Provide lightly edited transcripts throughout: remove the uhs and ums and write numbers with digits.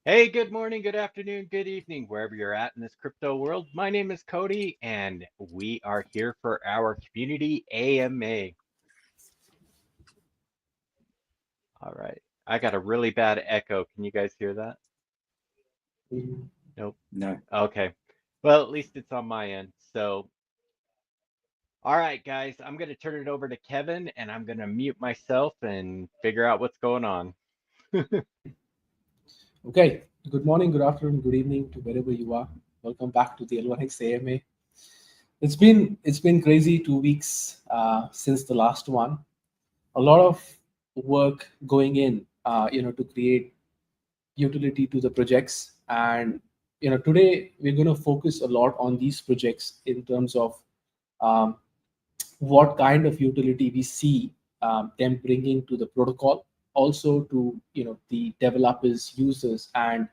Hey, good morning, good afternoon, good evening, wherever you're at in this crypto world. My name is Cody, and we are here for our community AMA. All right. I got a really bad echo. Can you guys hear that? Nope. No. Okay. Well, at least it's on my end. So, all right, guys, I'm going to turn it over to Kevin, and I'm going to mute myself and figure out what's going on. Okay, good morning, good afternoon, good evening to wherever you are. Welcome back to the L1X AMA. It's been crazy 2 weeks since the last one. A lot of work going in, to create utility to the projects. And today we're going to focus a lot on these projects in terms of um, what kind of utility we see them bringing to the protocol, also to the developers, users, and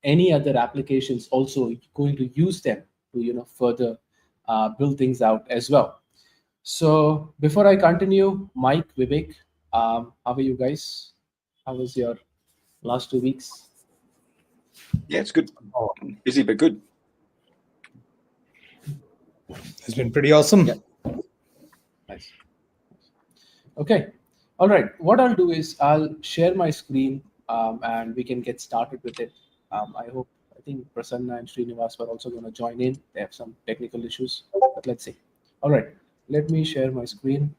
any other applications also going to use them to further build things out as well. So before I continue, Mike, Vivek, how are you guys? How was your last 2 weeks? Yeah, it's good. Busy but good. It's been pretty awesome. Yeah. Nice. Okay. All right. What I'll do is I'll share my screen and we can get started with it. I think Prasanna and Srinivas were also going to join in. They have some technical issues, but let's see. All right. Let me share my screen.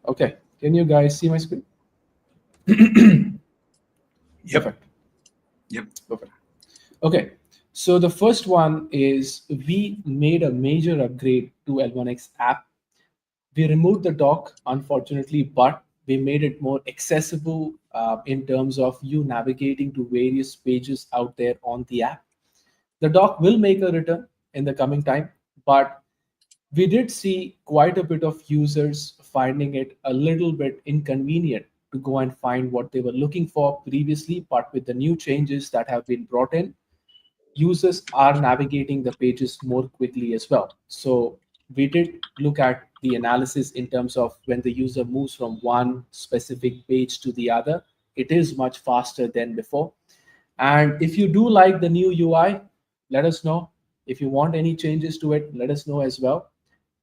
Okay. Can you guys see my screen? Yep. Perfect. Yep. Perfect. Okay. So the first one is we made a major upgrade to L1X app. We removed the dock, unfortunately, but we made it more accessible in terms of you navigating to various pages out there on the app. The dock will make a return in the coming time, but we did see quite a bit of users finding it a little bit inconvenient to go and find what they were looking for previously. But with the new changes that have been brought in, users are navigating the pages more quickly as well. So we did look at the analysis in terms of when the user moves from one specific page to the other, it is much faster than before. And if you do like the new UI, let us know. If you want any changes to it, let us know as well.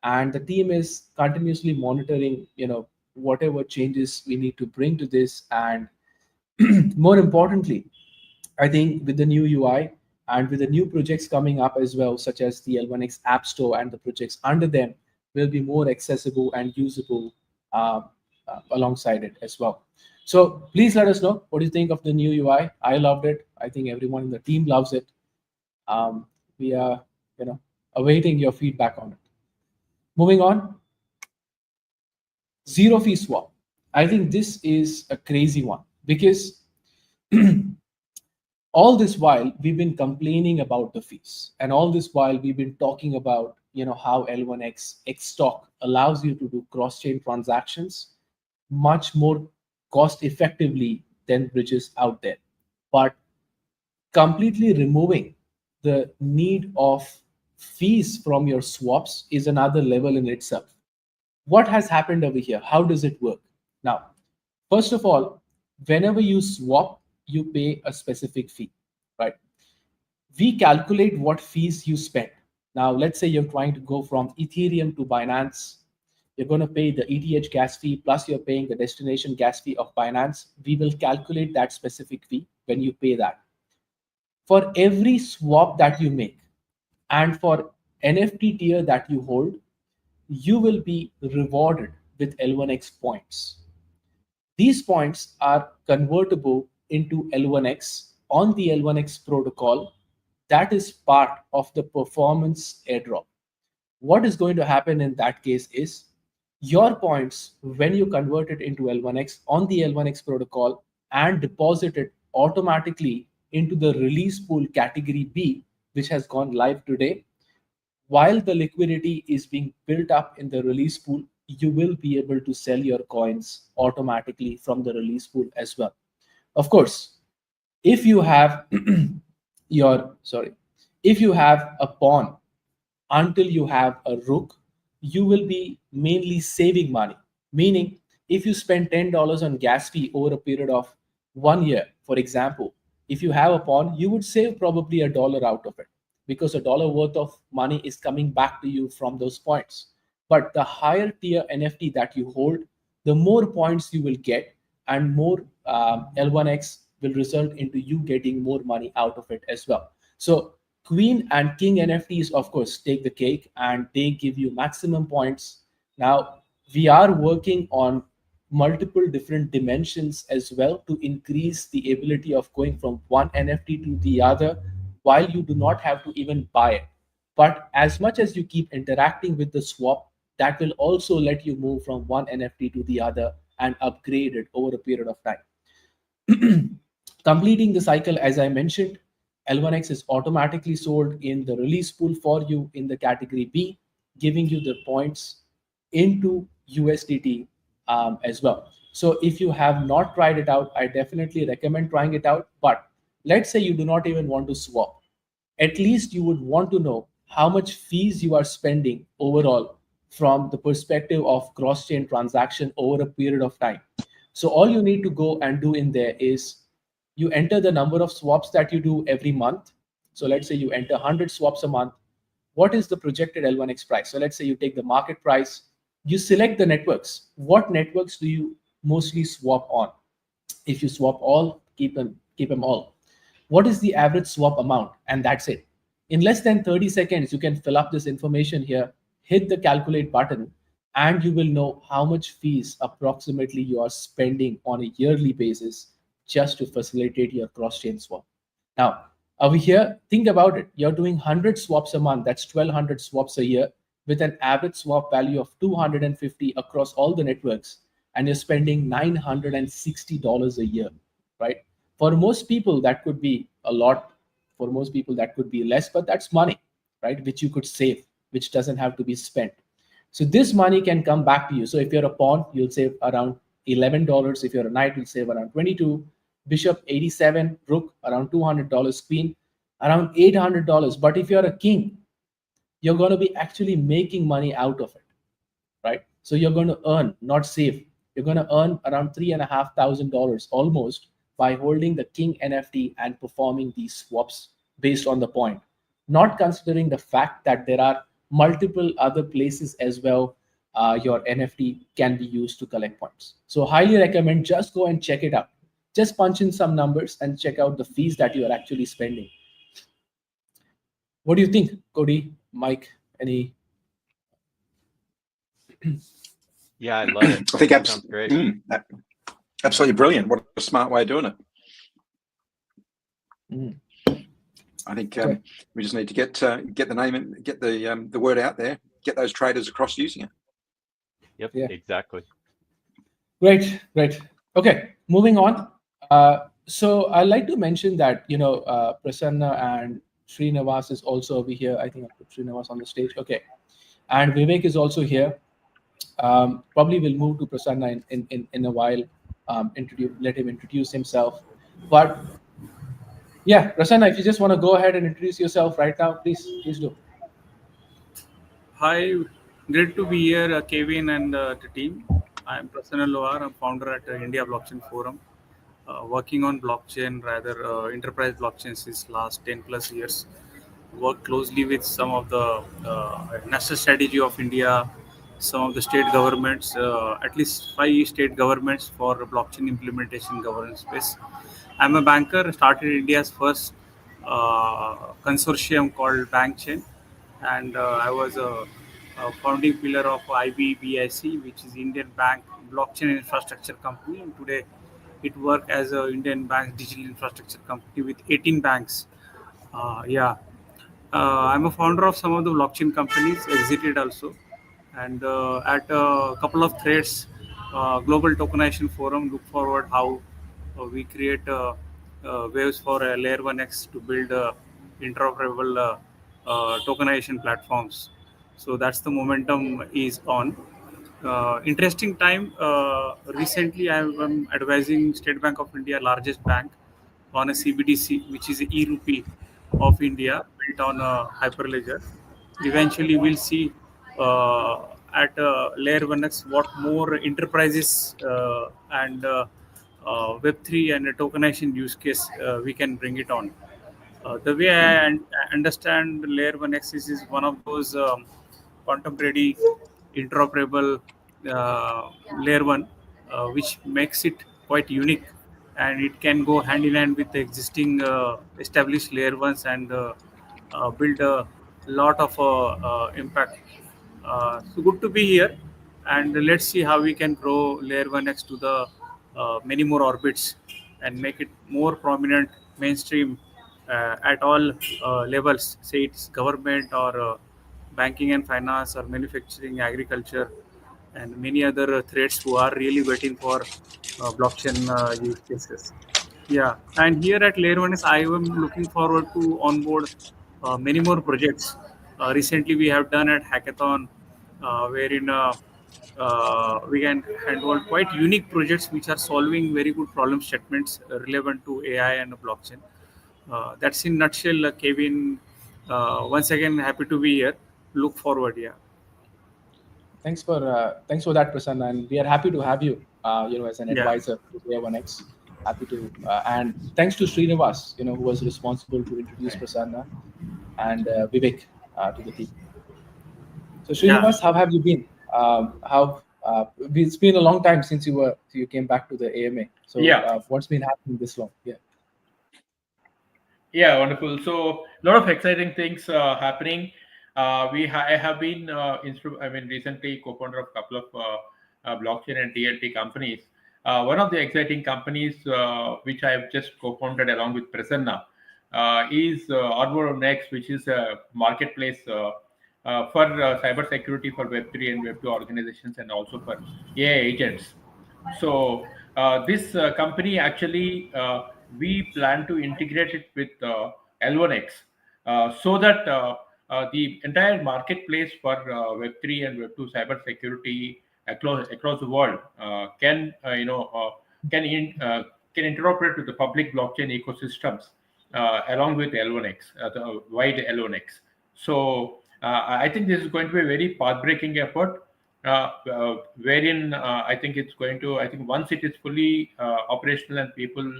And the team is continuously monitoring, whatever changes we need to bring to this. And more importantly, I think with the new UI and with the new projects coming up as well, such as the L1X App Store and the projects under them, will be more accessible and usable alongside it as well. So please let us know what do you think of the new UI. I loved it. I think everyone in the team loves it. We are, awaiting your feedback on it. Moving on, zero fee swap. I think this is a crazy one because all this while we've been complaining about the fees, and all this while we've been talking about how L1X Xstock allows you to do cross-chain transactions much more cost effectively than bridges out there. But completely removing the need of fees from your swaps is another level in itself. What has happened over here? How does it work? Now, first of all, whenever you swap, you pay a specific fee, right? We calculate what fees you spend. Now, let's say you're trying to go from Ethereum to Binance. You're going to pay the ETH gas fee plus you're paying the destination gas fee of Binance. We will calculate that specific fee when you pay that. For every swap that you make and for NFT tier that you hold, you will be rewarded with L1X points. These points are convertible into L1X on the L1X protocol. That is part of the performance airdrop. What is going to happen in that case is your points, when you convert it into L1X on the L1X protocol and deposit it automatically into the release pool category B, which has gone live today, while the liquidity is being built up in the release pool, you will be able to sell your coins automatically from the release pool as well. Of course, if you have your sorry, if you have a pawn until you have a rook, you will be mainly saving money. Meaning, if you spend $10 on gas fee over a period of 1 year, for example, if you have a pawn, you would save probably $1 out of it, because $1 worth of money is coming back to you from those points. But the higher tier NFT that you hold, the more points you will get, and more L1X will result into you getting more money out of it as well. So Queen and King NFTs, of course, take the cake and they give you maximum points. Now, we are working on multiple different dimensions as well to increase the ability of going from one NFT to the other while you do not have to even buy it. But as much as you keep interacting with the swap, that will also let you move from one NFT to the other and upgrade it over a period of time. Completing the cycle, as I mentioned, L1X is automatically sold in the release pool for you in the category B, giving you the points into USDT as well. So if you have not tried it out, I definitely recommend trying it out. But let's say you do not even want to swap. At least you would want to know how much fees you are spending overall from the perspective of cross-chain transaction over a period of time. So all you need to go and do in there is you enter the number of swaps that you do every month. So let's say you enter 100 swaps a month. What is the projected L1X price? So let's say you take the market price, you select the networks. What networks do you mostly swap on? If you swap all, keep them all. What is the average swap amount? And that's it. In less than 30 seconds, you can fill up this information here, hit the calculate button, and you will know how much fees approximately you are spending on a yearly basis just to facilitate your cross-chain swap. Now, over here, think about it. You're doing 100 swaps a month. That's 1,200 swaps a year with an average swap value of 250 across all the networks, and you're spending $960 a year, right? For most people, that could be a lot. For most people, that could be less, but that's money, right? Which you could save, which doesn't have to be spent. So this money can come back to you. So if you're a pawn, you'll save around $11. If you're a knight, you'll save around 22. Bishop 87, rook around $200, queen around $800. But if you're a king, you're going to be actually making money out of it, right? So you're going to earn, not save. You're going to earn around $3,500 almost by holding the king NFT and performing these swaps based on the point, not considering the fact that there are multiple other places as well your NFT can be used to collect points. So highly recommend, just go and check it out. Just punch in some numbers and check out the fees that you are actually spending. What do you think, Cody, Mike? Any? Yeah, I love it. I think Sounds great. Absolutely brilliant. What a smart way of doing it. I think we just need to get the name and get the word out there, get those traders across using it. Yep, Yeah. exactly. Great. Okay, moving on. So I'd like to mention that, Prasanna and Srinivas is also over here. I think I put Srinivas on the stage. Okay. And Vivek is also here. Probably we'll move to Prasanna in a while, let him introduce himself. But yeah, Prasanna, if you just want to go ahead and introduce yourself right now, please do. Hi, great to be here, Kevin and the team. I'm Prasanna Loar. I'm founder at India Blockchain Forum, working on blockchain, rather enterprise blockchain since last 10 plus years. Work closely with some of the national strategy of India, some of the state governments, at least 5 state governments for blockchain implementation governance space. I'm a banker, started India's first consortium called BankChain, and I was a founding pillar of IBBIC, which is Indian Bank Blockchain Infrastructure Company, and today it works as a Indian Bank Digital Infrastructure Company with 18 banks. I'm a founder of some of the blockchain companies, exited also, and at a couple of threads, Global Tokenization Forum, look forward how we create waves for Layer 1X to build interoperable tokenization platforms. So that's the momentum is on. Interesting time. Recently, I'm advising State Bank of India, largest bank, on a CBDC, which is a e-rupee of India, built on a Hyperledger. Eventually, we'll see at layer 1x what more enterprises and Web3 and tokenization use case we can bring it on. The way I understand layer 1x is one of those quantum ready, interoperable layer 1, which makes it quite unique, and it can go hand in hand with the existing established layer 1s and build a lot of impact. So good to be here, and let's see how we can grow layer 1x to the many more orbits and make it more prominent mainstream at all levels, say it's government or banking and finance or manufacturing, agriculture, and many other threads who are really waiting for blockchain use cases. Yeah, and here at Layer 1 I am looking forward to onboard many more projects. Recently, we have done at Hackathon, wherein we can handle quite unique projects which are solving very good problem statements relevant to AI and blockchain. That's in nutshell, Kevin. Once again, happy to be here. Look forward, yeah. Thanks for that, Prasanna, and we are happy to have you, as an advisor to L1X. Happy to, and thanks to Srinivas, who was responsible to introduce Prasanna and Vivek to the team. So Srinivas, how have you been? It's been a long time since you came back to the AMA. So what's been happening this long? Yeah, wonderful. So a lot of exciting things happening. I have been recently co-founder of a couple of blockchain and DLT companies. One of the exciting companies which I have just co-founded along with Prasanna is L1X, which is a marketplace for cybersecurity for Web3 and Web2 organizations and also for AI agents. So this company actually we plan to integrate it with L1X so that the entire marketplace for Web3 and Web2 cybersecurity across the world can interoperate with the public blockchain ecosystems along with L1X, the wide L1X. So I think this is going to be a very path-breaking effort, wherein I think it's going to. I think once it is fully operational and people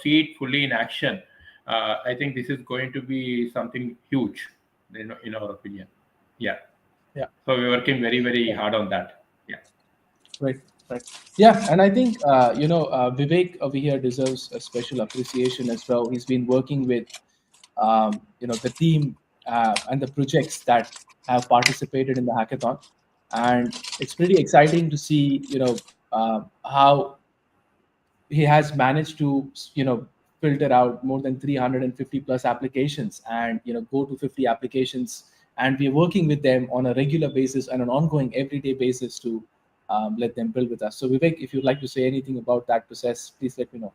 see it fully in action, I think this is going to be something huge, in our opinion. Yeah. So we're working very, very hard on that. Yeah. Right. Yeah, and I think Vivek over here deserves a special appreciation as well. He's been working with the team and the projects that have participated in the hackathon, and it's pretty exciting to see how he has managed to filter out more than 350 plus applications and go to 50 applications, and we're working with them on a regular basis and an ongoing everyday basis to let them build with us. So Vivek, if you'd like to say anything about that process, please let me know.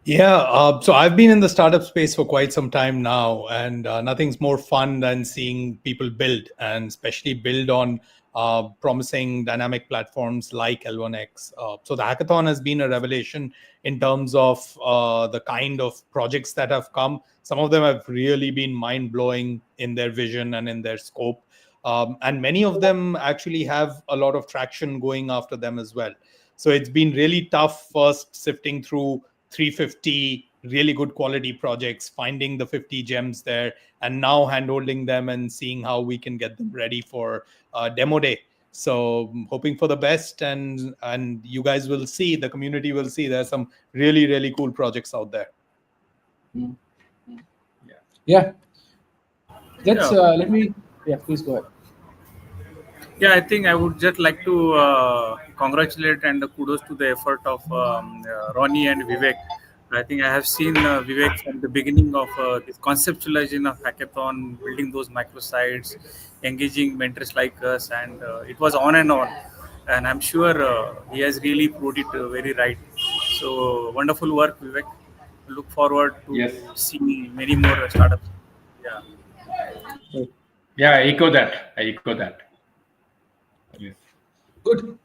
Yeah, so I've been in the startup space for quite some time now, and nothing's more fun than seeing people build, and especially build on promising dynamic platforms like L1X. So the hackathon has been a revelation in terms of the kind of projects that have come. Some of them have really been mind-blowing in their vision and in their scope. And many of them actually have a lot of traction going after them as well. So it's been really tough first sifting through 350 really good quality projects, finding the 50 gems there, and now handholding them and seeing how we can get them ready for demo day. So hoping for the best, and you guys will see, the community will see there's some really, really cool projects out there. Yeah. Let me, please go ahead. Yeah, I think I would just like to congratulate and kudos to the effort of Ronnie and Vivek. I think I have seen Vivek from the beginning of this conceptualization of hackathon, building those microsites, engaging mentors like us, and it was on and on. And I'm sure he has really put it very right. So wonderful work, Vivek. Look forward to seeing many more startups. Yeah, I echo that. Yes. Good.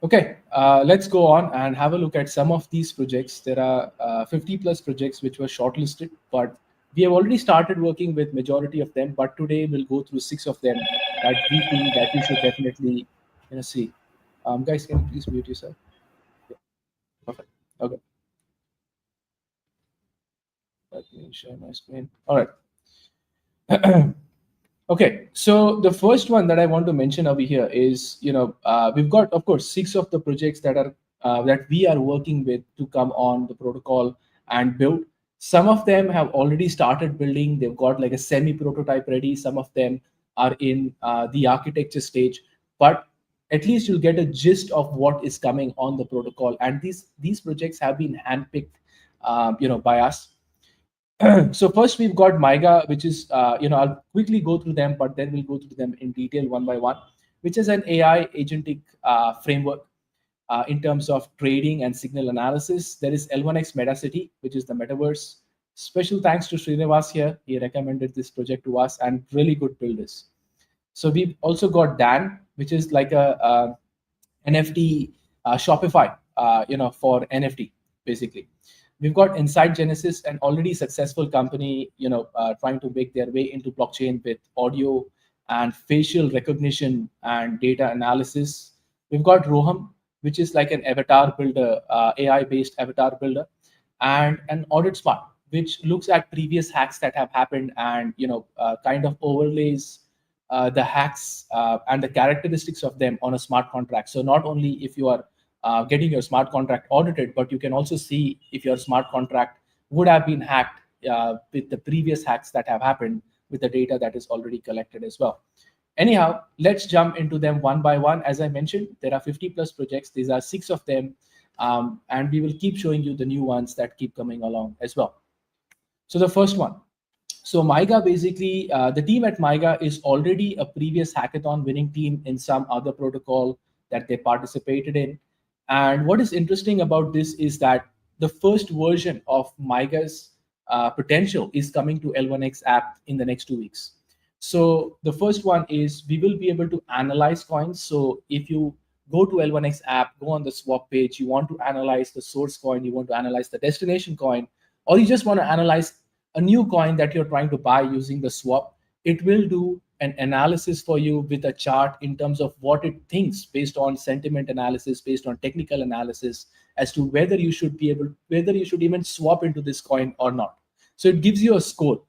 Okay, let's go on and have a look at some of these projects. There are 50 plus projects which were shortlisted, but we have already started working with majority of them. But today we'll go through 6 of them that we think that you should definitely see. Guys, can you please mute yourself? Yeah. Perfect. Okay. Let me share my screen. All right. Okay, so the first one that I want to mention over here is, we've got, of course, 6 of the projects that we are working with to come on the protocol and build. Some of them have already started building. They've got like a semi-prototype ready. Some of them are in the architecture stage, but at least you'll get a gist of what is coming on the protocol. And these projects have been handpicked, by us. So first we've got MIGA, which is, I'll quickly go through them, but then we'll go through them in detail one by one, which is an AI agentic framework in terms of trading and signal analysis. There is L1X Metacity, which is the metaverse. Special thanks to Srinivas here. He recommended this project to us and really good builders. So we've also got Dan, which is like a NFT Shopify, for NFT, basically. We've got Inside Genesis, an already successful company, trying to make their way into blockchain with audio and facial recognition and data analysis. We've got Roham, which is like an avatar builder, AI-based avatar builder, and an Audit Smart, which looks at previous hacks that have happened and kind of overlays the hacks and the characteristics of them on a smart contract. So not only if you are getting your smart contract audited, but you can also see if your smart contract would have been hacked with the previous hacks that have happened with the data that is already collected as well. Anyhow, let's jump into them one by one. As I mentioned, there are 50 plus projects. These are 6 of them. And we will keep showing you the new ones that keep coming along as well. So the first one. So MIGA, basically, the team at MIGA is already a previous hackathon winning team in some other protocol that they participated in. And what is interesting about this is that the first version of MIGA's potential is coming to L1X app in the next 2 weeks. So the first one is we will be able to analyze coins. So if you go to L1X app, go on the swap page, you want to analyze the source coin, you want to analyze the destination coin, or you just want to analyze a new coin that you're trying to buy using the swap, it will do an analysis for you with a chart in terms of what it thinks based on sentiment analysis, based on technical analysis as to whether you should even swap into this coin or not. So it gives you a score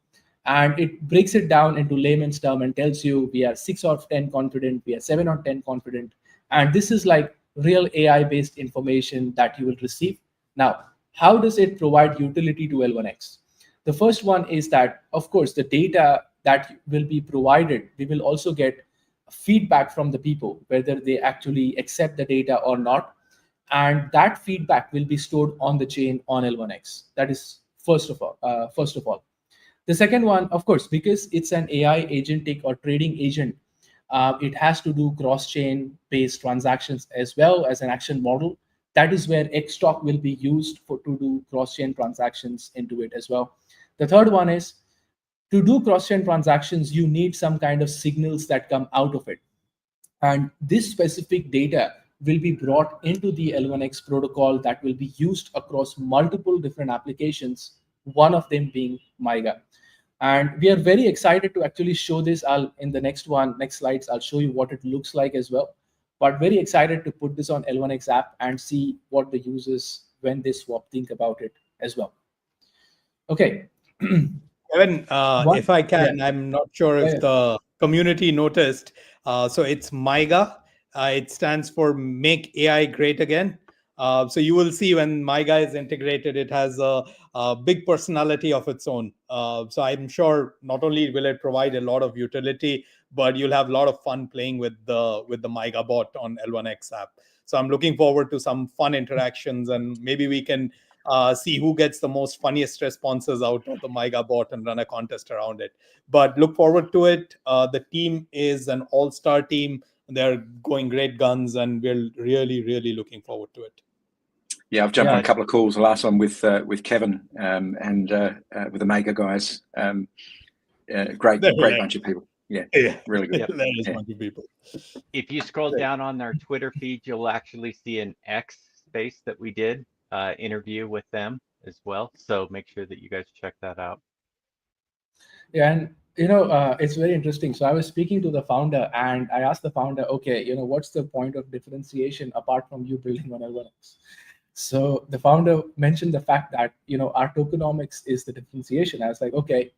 and it breaks it down into layman's term and tells you we are 6 out of 10 confident, we are 7 out of 10 confident. And this is like real AI based information that you will receive. Now, how does it provide utility to L1X? The first one is that, of course, the data that will be provided, we will also get feedback from the people, whether they actually accept the data or not. And that feedback will be stored on the chain on L1X. That is first of all. The second one, of course, because it's an AI agentic or trading agent, it has to do cross-chain based transactions as well as an action model. That is where Xtalk will be used to do cross-chain transactions into it as well. The third one is to do cross-chain transactions, you need some kind of signals that come out of it. And this specific data will be brought into the L1X protocol that will be used across multiple different applications, one of them being MIGA. And we are very excited to actually show this. In the next slides, I'll show you what it looks like as well. But very excited to put this on L1X app and see what the users, when they swap, think about it as well. Okay. Kevin, if I can, yeah. I'm not sure if the community noticed. So it's MIGA. It stands for Make AI Great Again. So you will see when MIGA is integrated, it has a big personality of its own. So I'm sure not only will it provide a lot of utility, but you'll have a lot of fun playing with the MIGA bot on L1X app. So I'm looking forward to some fun interactions, and maybe we can see who gets the most funniest responses out of the MIGA bot and run a contest around it. But look forward to it. The team is an all-star team. They're going great guns, and we're really, really looking forward to it. Yeah, I've jumped on a couple of calls. The last one with Kevin and with the MIGA guys. Great bunch of people. Yeah, really good. There's a bunch of people. If you scroll down on their Twitter feed, you'll actually see an X space that we did interview with them as well. So make sure that you guys check that out. Yeah, and It's very interesting. So I was speaking to the founder, and I asked the founder, okay, what's the point of differentiation apart from you building on L1X? So the founder mentioned the fact that our tokenomics is the differentiation. I was like, okay.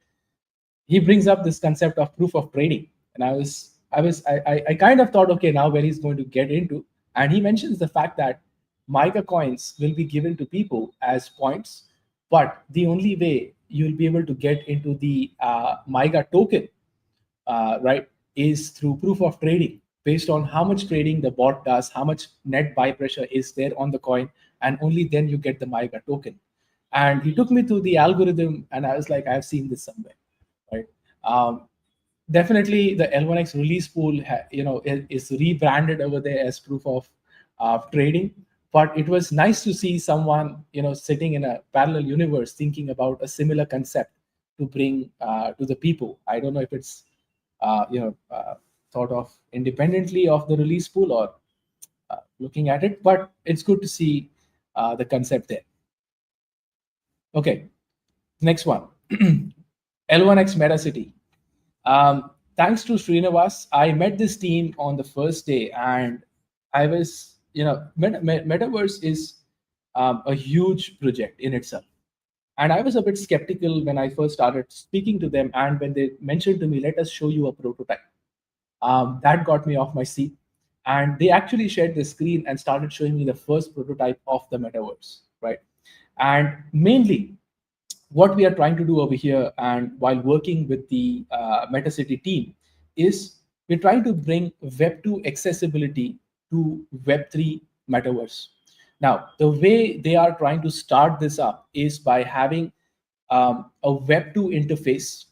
He brings up this concept of proof of trading, and I kind of thought, okay, now where he's going to get into, and he mentions the fact that MICA coins will be given to people as points, but the only way you'll be able to get into the MICA token, right, is through proof of trading, based on how much trading the bot does, how much net buy pressure is there on the coin, and only then you get the MICA token. And he took me through the algorithm, and I was like, I've seen this somewhere, right? Definitely, the L1X release pool, is rebranded over there as proof of trading. But it was nice to see someone, sitting in a parallel universe thinking about a similar concept to bring to the people. I don't know if it's, thought of independently of the release pool or looking at it, but it's good to see the concept there. Okay, next one. L1X MetaCity. Thanks to Srinivas, I met this team on the first day, and I was, Metaverse is a huge project in itself. And I was a bit skeptical when I first started speaking to them, and when they mentioned to me, let us show you a prototype. That got me off my seat. And they actually shared the screen and started showing me the first prototype of the Metaverse, right? And mainly, what we are trying to do over here, and while working with the MetaCity team, is we're trying to bring Web2 accessibility to Web3 metaverse. Now, the way they are trying to start this up is by having a Web2 interface,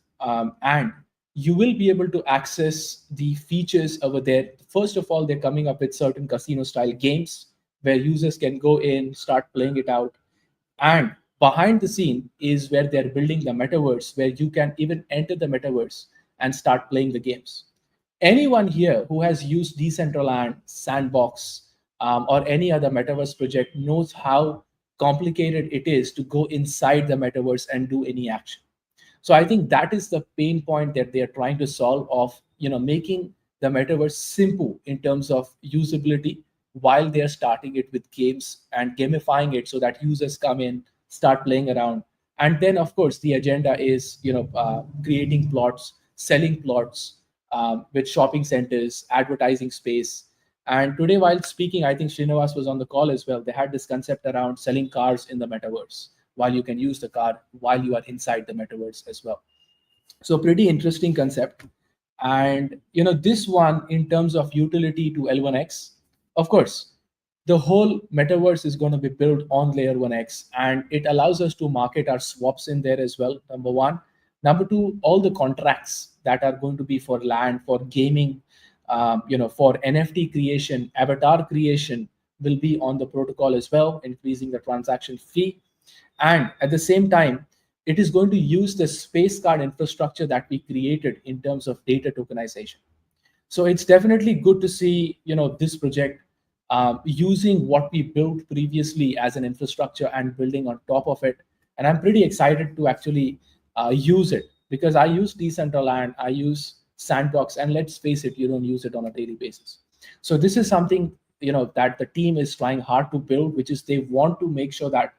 and you will be able to access the features over there. First of all, they're coming up with certain casino-style games where users can go in, start playing it out, and behind the scene is where they're building the metaverse, where you can even enter the metaverse and start playing the games. Anyone here who has used Decentraland, Sandbox, or any other metaverse project knows how complicated it is to go inside the metaverse and do any action. So I think that is the pain point that they are trying to solve, of making the metaverse simple in terms of usability, while they are starting it with games and gamifying it so that users come in, start playing around. And then, of course, the agenda is creating plots, selling plots, with shopping centers, advertising space. And today, while speaking, I think Srinivas was on the call as well. They had this concept around selling cars in the metaverse, while you can use the car while you are inside the metaverse as well. So pretty interesting concept. And this one, in terms of utility to L1X, of course, the whole metaverse is going to be built on layer 1x, and it allows us to market our swaps in there as well, number one. Number two, all the contracts that are going to be for land, for gaming, for NFT creation, avatar creation, will be on the protocol as well, increasing the transaction fee. And at the same time, it is going to use the space card infrastructure that we created in terms of data tokenization. So it's definitely good to see this project using what we built previously as an infrastructure and building on top of it. And I'm pretty excited to actually use it, because I use Decentraland, I use Sandbox, and let's face it, you don't use it on a daily basis. So this is something that the team is trying hard to build, which is they want to make sure that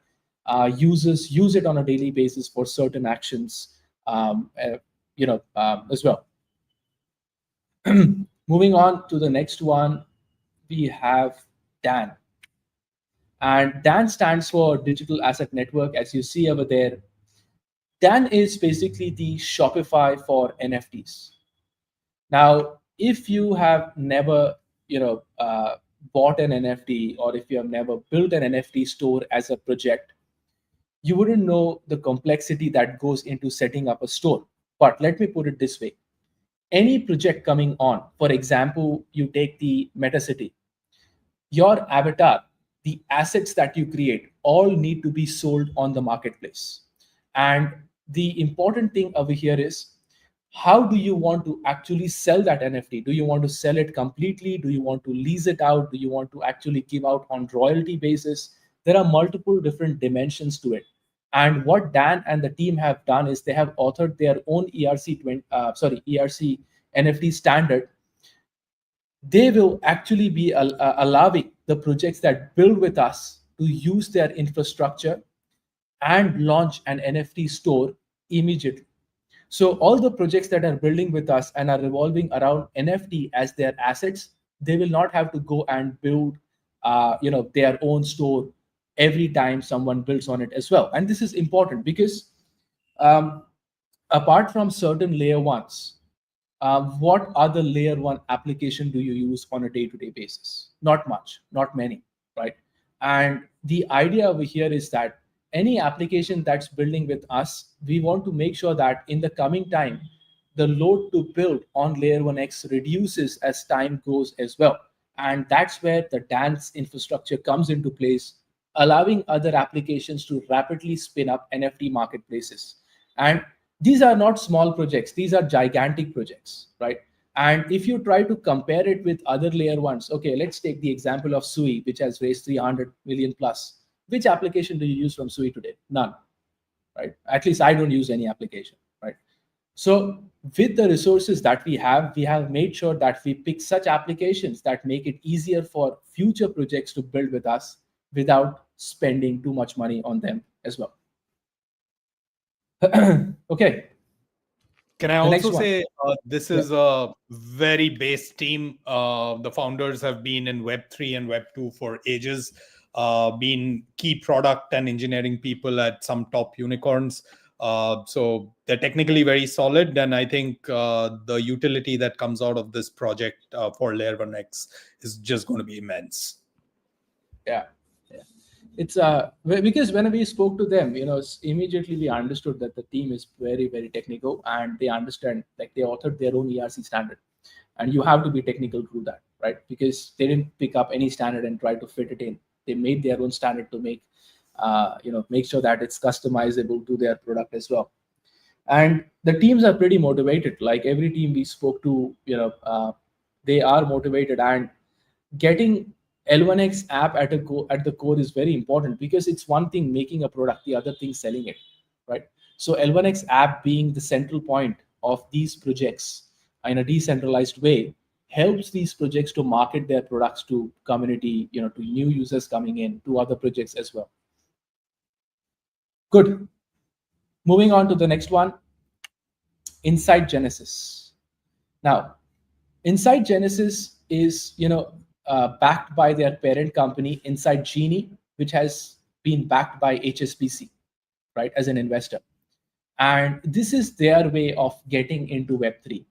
users use it on a daily basis for certain actions, as well. Moving on to the next one, we have DAN. And DAN stands for Digital Asset Network, as you see over there. DAN is basically the Shopify for NFTs. Now, if you have never, bought an NFT, or if you have never built an NFT store as a project, you wouldn't know the complexity that goes into setting up a store. But let me put it this way. Any project coming on, for example, you take the MetaCity, your avatar, the assets that you create, all need to be sold on the marketplace. And the important thing over here is, how do you want to actually sell that NFT? Do you want to sell it completely? Do you want to lease it out? Do you want to actually give out on royalty basis? There are multiple different dimensions to it. And what Dan and the team have done is they have authored their own ERC NFT standard. They will actually be allowing the projects that build with us to use their infrastructure and launch an NFT store immediately. So all the projects that are building with us and are revolving around NFT as their assets, they will not have to go and build their own store every time someone builds on it as well. And this is important because apart from certain layer ones, what other layer one application do you use on a day-to-day basis? Not much, not many, right? And the idea over here is that any application that's building with us, we want to make sure that in the coming time, the load to build on layer 1x reduces as time goes as well. And that's where the dance infrastructure comes into place, allowing other applications to rapidly spin up NFT marketplaces. And these are not small projects, these are gigantic projects, right? And if you try to compare it with other layer ones, okay, let's take the example of Sui, which has raised 300 million plus. Which application do you use from Sui today? None, right? At least I don't use any application, right? So with the resources that we have made sure that we pick such applications that make it easier for future projects to build with us without spending too much money on them as well. Okay. Can I also say this is a very base team. The founders have been in Web3 and Web2 for ages, been key product and engineering people at some top unicorns. So they're technically very solid. And I think the utility that comes out of this project for Layer 1x is just going to be immense. Yeah. It's because when we spoke to them, immediately we understood that the team is very, very technical and they understand, like they authored their own ERC standard, and you have to be technical through that, right? Because they didn't pick up any standard and try to fit it in. They made their own standard to make, make sure that it's customizable to their product as well. And the teams are pretty motivated. Like every team we spoke to, they are motivated, and getting L1X app at the core is very important, because it's one thing making a product, the other thing selling it, right? So L1X app being the central point of these projects in a decentralized way helps these projects to market their products to community, to new users coming in, to other projects as well. Good. Moving on to the next one, Insight Genesis. Now, Insight Genesis is, backed by their parent company, Insight Genie, which has been backed by HSBC, right, as an investor. And this is their way of getting into Web3.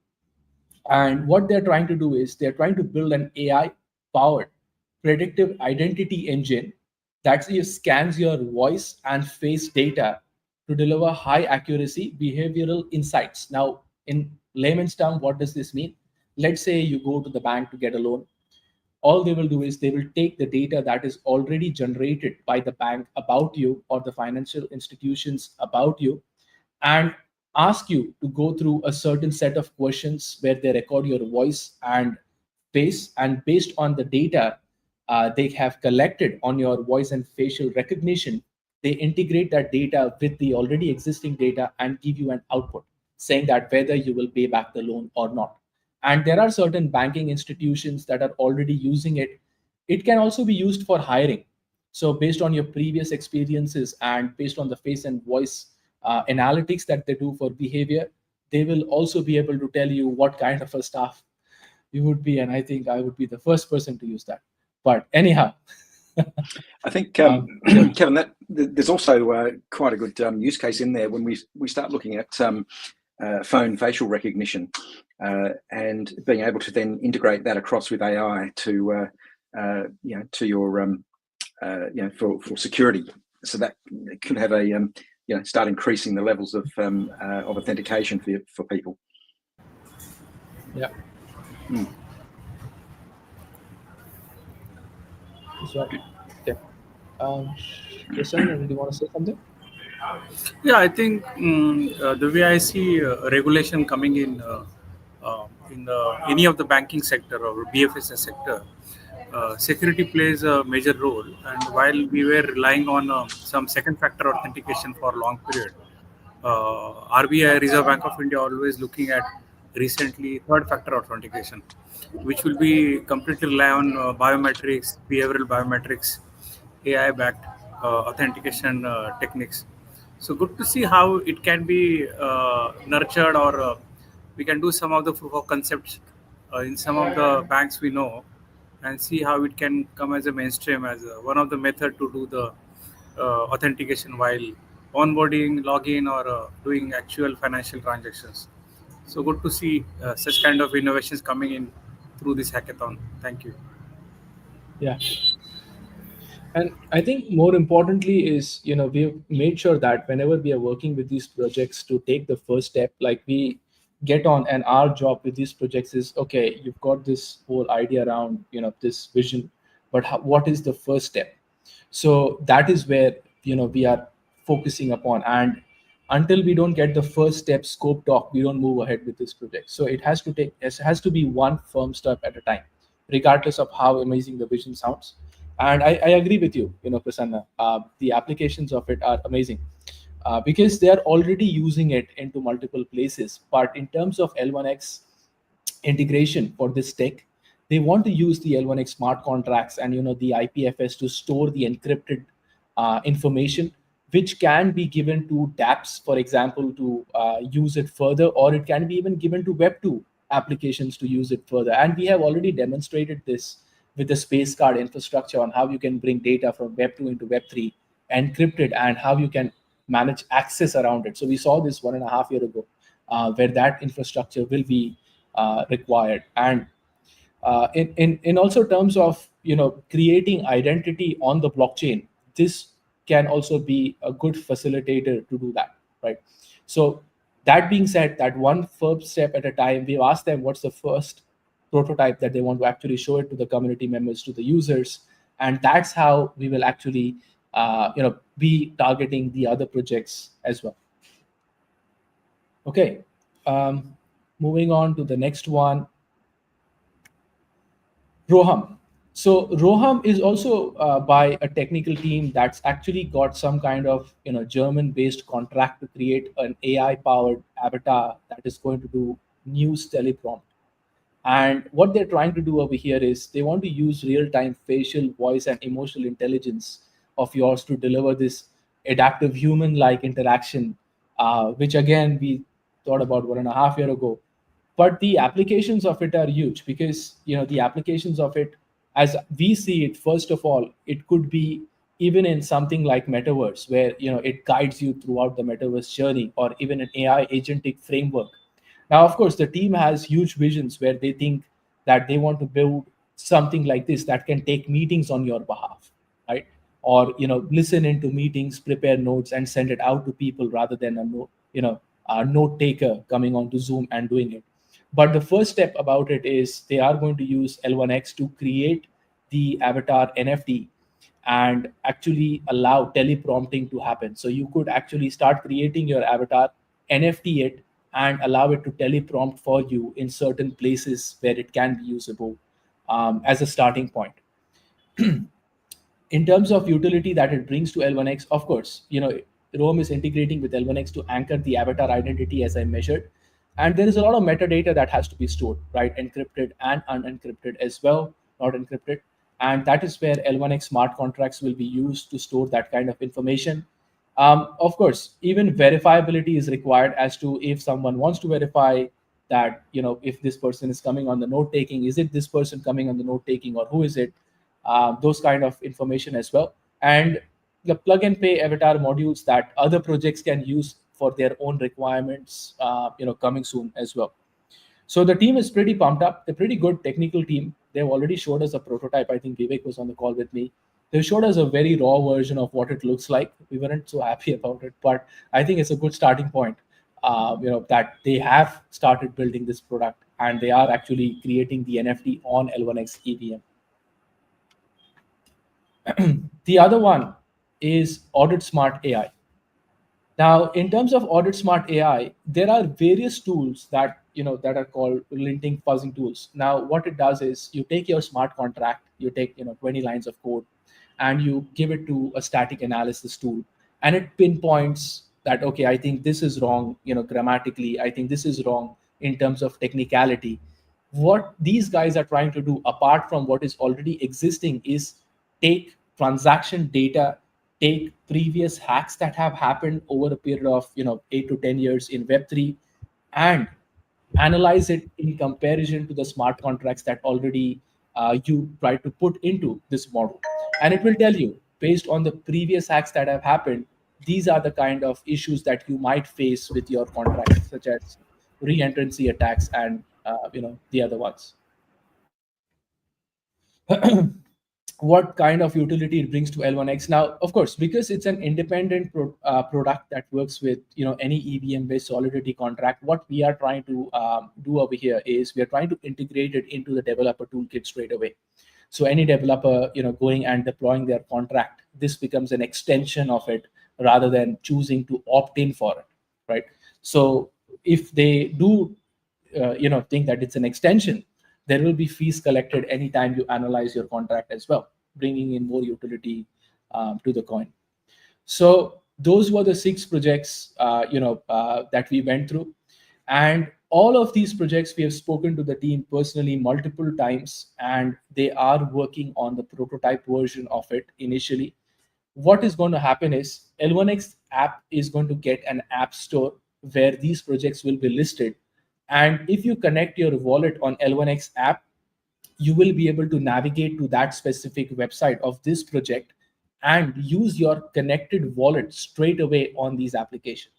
And what they're trying to do is they're trying to build an AI-powered predictive identity engine that scans your voice and face data to deliver high accuracy behavioral insights. Now, in layman's term, what does this mean? Let's say you go to the bank to get a loan. All they will do is they will take the data that is already generated by the bank about you or the financial institutions about you and ask you to go through a certain set of questions where they record your voice and face, and based on the data they have collected on your voice and facial recognition, they integrate that data with the already existing data and give you an output saying that whether you will pay back the loan or not. And there are certain banking institutions that are already using it. It can also be used for hiring. So based on your previous experiences and based on the face and voice analytics that they do for behavior, they will also be able to tell you what kind of a staff you would be. And I think I would be the first person to use that. But anyhow. I think, Kevin, that there's also quite a good use case in there when we start looking at phone facial recognition and being able to then integrate that across with AI to to your for security, so that it could have a start increasing the levels of authentication for people. Yeah. Okay. Kishan, do you want to say something? Yeah, I think the way I see regulation coming in any of the banking sector or BFSI sector, security plays a major role. And while we were relying on some second factor authentication for a long period, RBI, Reserve Bank of India, always looking at recently third factor authentication, which will be completely rely on biometrics, behavioral biometrics, AI backed authentication techniques. So good to see how it can be nurtured, or we can do some of the proof of concepts in some of the banks we know, and see how it can come as a mainstream as one of the method to do the authentication while onboarding, login, or doing actual financial transactions. So good to see such kind of innovations coming in through this hackathon. Thank you. Yeah. And I think more importantly is, we've made sure that whenever we are working with these projects to take the first step, like we get on, and our job with these projects is, okay, you've got this whole idea around, this vision, but what is the first step? So that is where, we are focusing upon. And until we don't get the first step scope doc, we don't move ahead with this project. So it has to be one firm step at a time, regardless of how amazing the vision sounds. And I agree with you, Prasanna. The applications of it are amazing, because they are already using it into multiple places. But in terms of L1X integration for this tech, they want to use the L1X smart contracts and the IPFS to store the encrypted information, which can be given to dApps, for example, to use it further, or it can be even given to Web2 applications to use it further. And we have already demonstrated this with the space card infrastructure on how you can bring data from Web2 into Web3 encrypted, and how you can manage access around it. So we saw this 1.5 years ago, where that infrastructure will be required. And in also terms of creating identity on the blockchain, this can also be a good facilitator to do that, right? So that being said, that one first step at a time, we've asked them what's the first prototype that they want to actually show it to the community members, to the users, and that's how we will actually be targeting the other projects as well. Okay, moving on to the next one, Roham. So Roham is also by a technical team that's actually got some kind of German-based contract to create an AI-powered avatar that is going to do news teleprompt. And what they're trying to do over here is they want to use real-time facial, voice, and emotional intelligence of yours to deliver this adaptive human-like interaction, which again we thought about 1.5 years ago. But the applications of it are huge, because the applications of it, as we see it, first of all, it could be even in something like metaverse, where it guides you throughout the metaverse journey, or even an AI agentic framework. Now, of course, the team has huge visions where they think that they want to build something like this that can take meetings on your behalf, right? Or listen into meetings, prepare notes, and send it out to people, rather than a note taker coming onto Zoom and doing it. But the first step about it is they are going to use L1X to create the avatar NFT and actually allow teleprompting to happen. So you could actually start creating your avatar, NFT it, and allow it to teleprompt for you in certain places where it can be usable, as a starting point. In terms of utility that it brings to L1X, of course, Roam is integrating with L1X to anchor the avatar identity, as I measured. And there is a lot of metadata that has to be stored, right? Encrypted and unencrypted as well, not encrypted. And that is where L1X smart contracts will be used to store that kind of information. Of course, even verifiability is required as to if someone wants to verify that, if this person is coming on the note taking, is it this person coming on the note taking, or who is it? Those kind of information as well. And the plug and play avatar modules that other projects can use for their own requirements, coming soon as well. So the team is pretty pumped up. They're pretty good technical team. They've already showed us a prototype. I think Vivek was on the call with me. They showed us a very raw version of what it looks like. We weren't so happy about it, but I think it's a good starting point. That they have started building this product, and they are actually creating the NFT on L1X EVM. The other one is Audit Smart AI. Now, in terms of Audit Smart AI, there are various tools that that are called linting fuzzing tools. Now, what it does is you take your smart contract, you take 20 lines of code, and you give it to a static analysis tool, and it pinpoints that, okay, I think this is wrong, grammatically. I think this is wrong in terms of technicality. What these guys are trying to do, apart from what is already existing, is take transaction data, take previous hacks that have happened over a period of 8 to 10 years in Web3, and analyze it in comparison to the smart contracts that already you try to put into this model. And it will tell you, based on the previous hacks that have happened, these are the kind of issues that you might face with your contracts, such as re-entrancy attacks and the other ones. What kind of utility it brings to L1X. Now, of course, because it's an independent product that works with any EVM-based Solidity contract, what we are trying to do over here is we are trying to integrate it into the developer toolkit straight away. So any developer going and deploying their contract, this becomes an extension of it rather than choosing to opt in for it, right? So if they do think that it's an extension, there will be fees collected anytime you analyze your contract as well, bringing in more utility to the coin. So those were the 6 projects that we went through, and all of these projects we have spoken to the team personally multiple times, and they are working on the prototype version of it initially. What is going to happen is L1X app is going to get an app store where these projects will be listed. And if you connect your wallet on L1X app, you will be able to navigate to that specific website of this project and use your connected wallet straight away on these applications.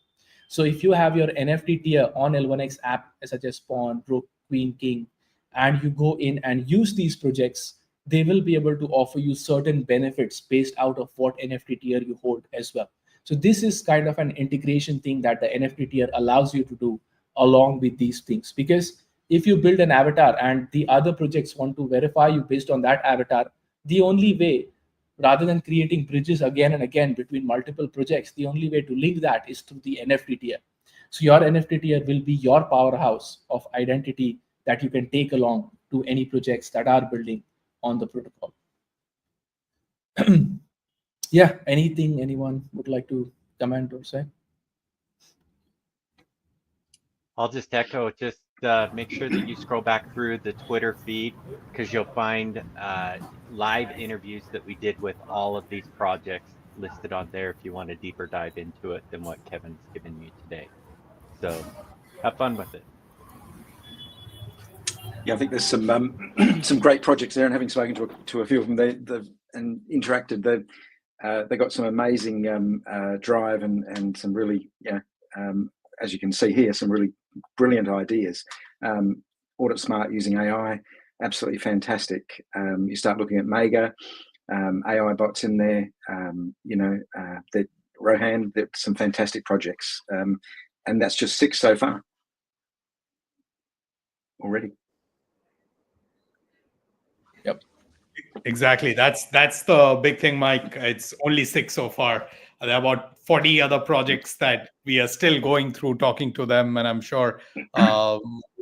So if you have your NFT tier on L1X app, such as Pawn, Rook, Queen, King, and you go in and use these projects, they will be able to offer you certain benefits based out of what NFT tier you hold as well. So this is kind of an integration thing that the NFT tier allows you to do along with these things. Because if you build an avatar and the other projects want to verify you based on that avatar, the only way, rather than creating bridges again and again between multiple projects, the only way to link that is through the NFT tier. So your NFT tier will be your powerhouse of identity that you can take along to any projects that are building on the protocol. Yeah, anything anyone would like to comment or say? I'll just echo, just make sure that you scroll back through the Twitter feed, because you'll find live interviews that we did with all of these projects listed on there if you want a deeper dive into it than what Kevin's given you today. So have fun with it. Yeah, I think there's some some great projects there, and having spoken to a few of them, they've and interacted, they got some amazing drive and some really, as you can see here, some really brilliant ideas. Audit Smart using AI, absolutely fantastic. You start looking at Mega, AI bots in there, that Roham, some fantastic projects, and that's just 6 so far already. Yep. Exactly. That's the big thing, Mike. It's only 6 so far. There are about 40 other projects that we are still going through, talking to them, and I'm sure we'll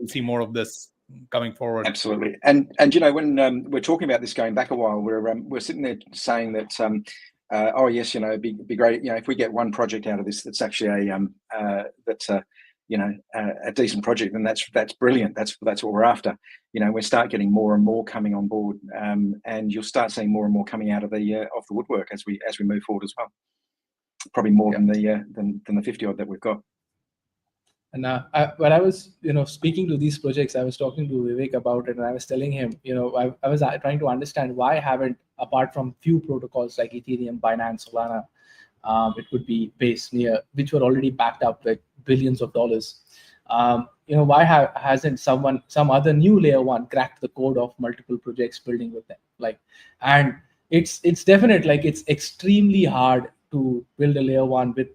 see more of this coming forward. Absolutely. And when we're talking about this going back a while, we're sitting there saying that oh yes, it'd be great, if we get one project out of this that's actually a decent project, then that's brilliant. That's what we're after. We start getting more and more coming on board, and you'll start seeing more and more coming out of the woodwork as we move forward as well. Probably more than the 50 odd that we've got. And when I was speaking to these projects, I was talking to Vivek about it, and I was telling him, I was trying to understand why haven't, apart from few protocols like Ethereum, Binance, Solana, it could be Base, Near, which were already backed up with billions of dollars. Why hasn't some other new layer 1 cracked the code of multiple projects building with them? And it's definite, it's extremely hard to build a layer 1 with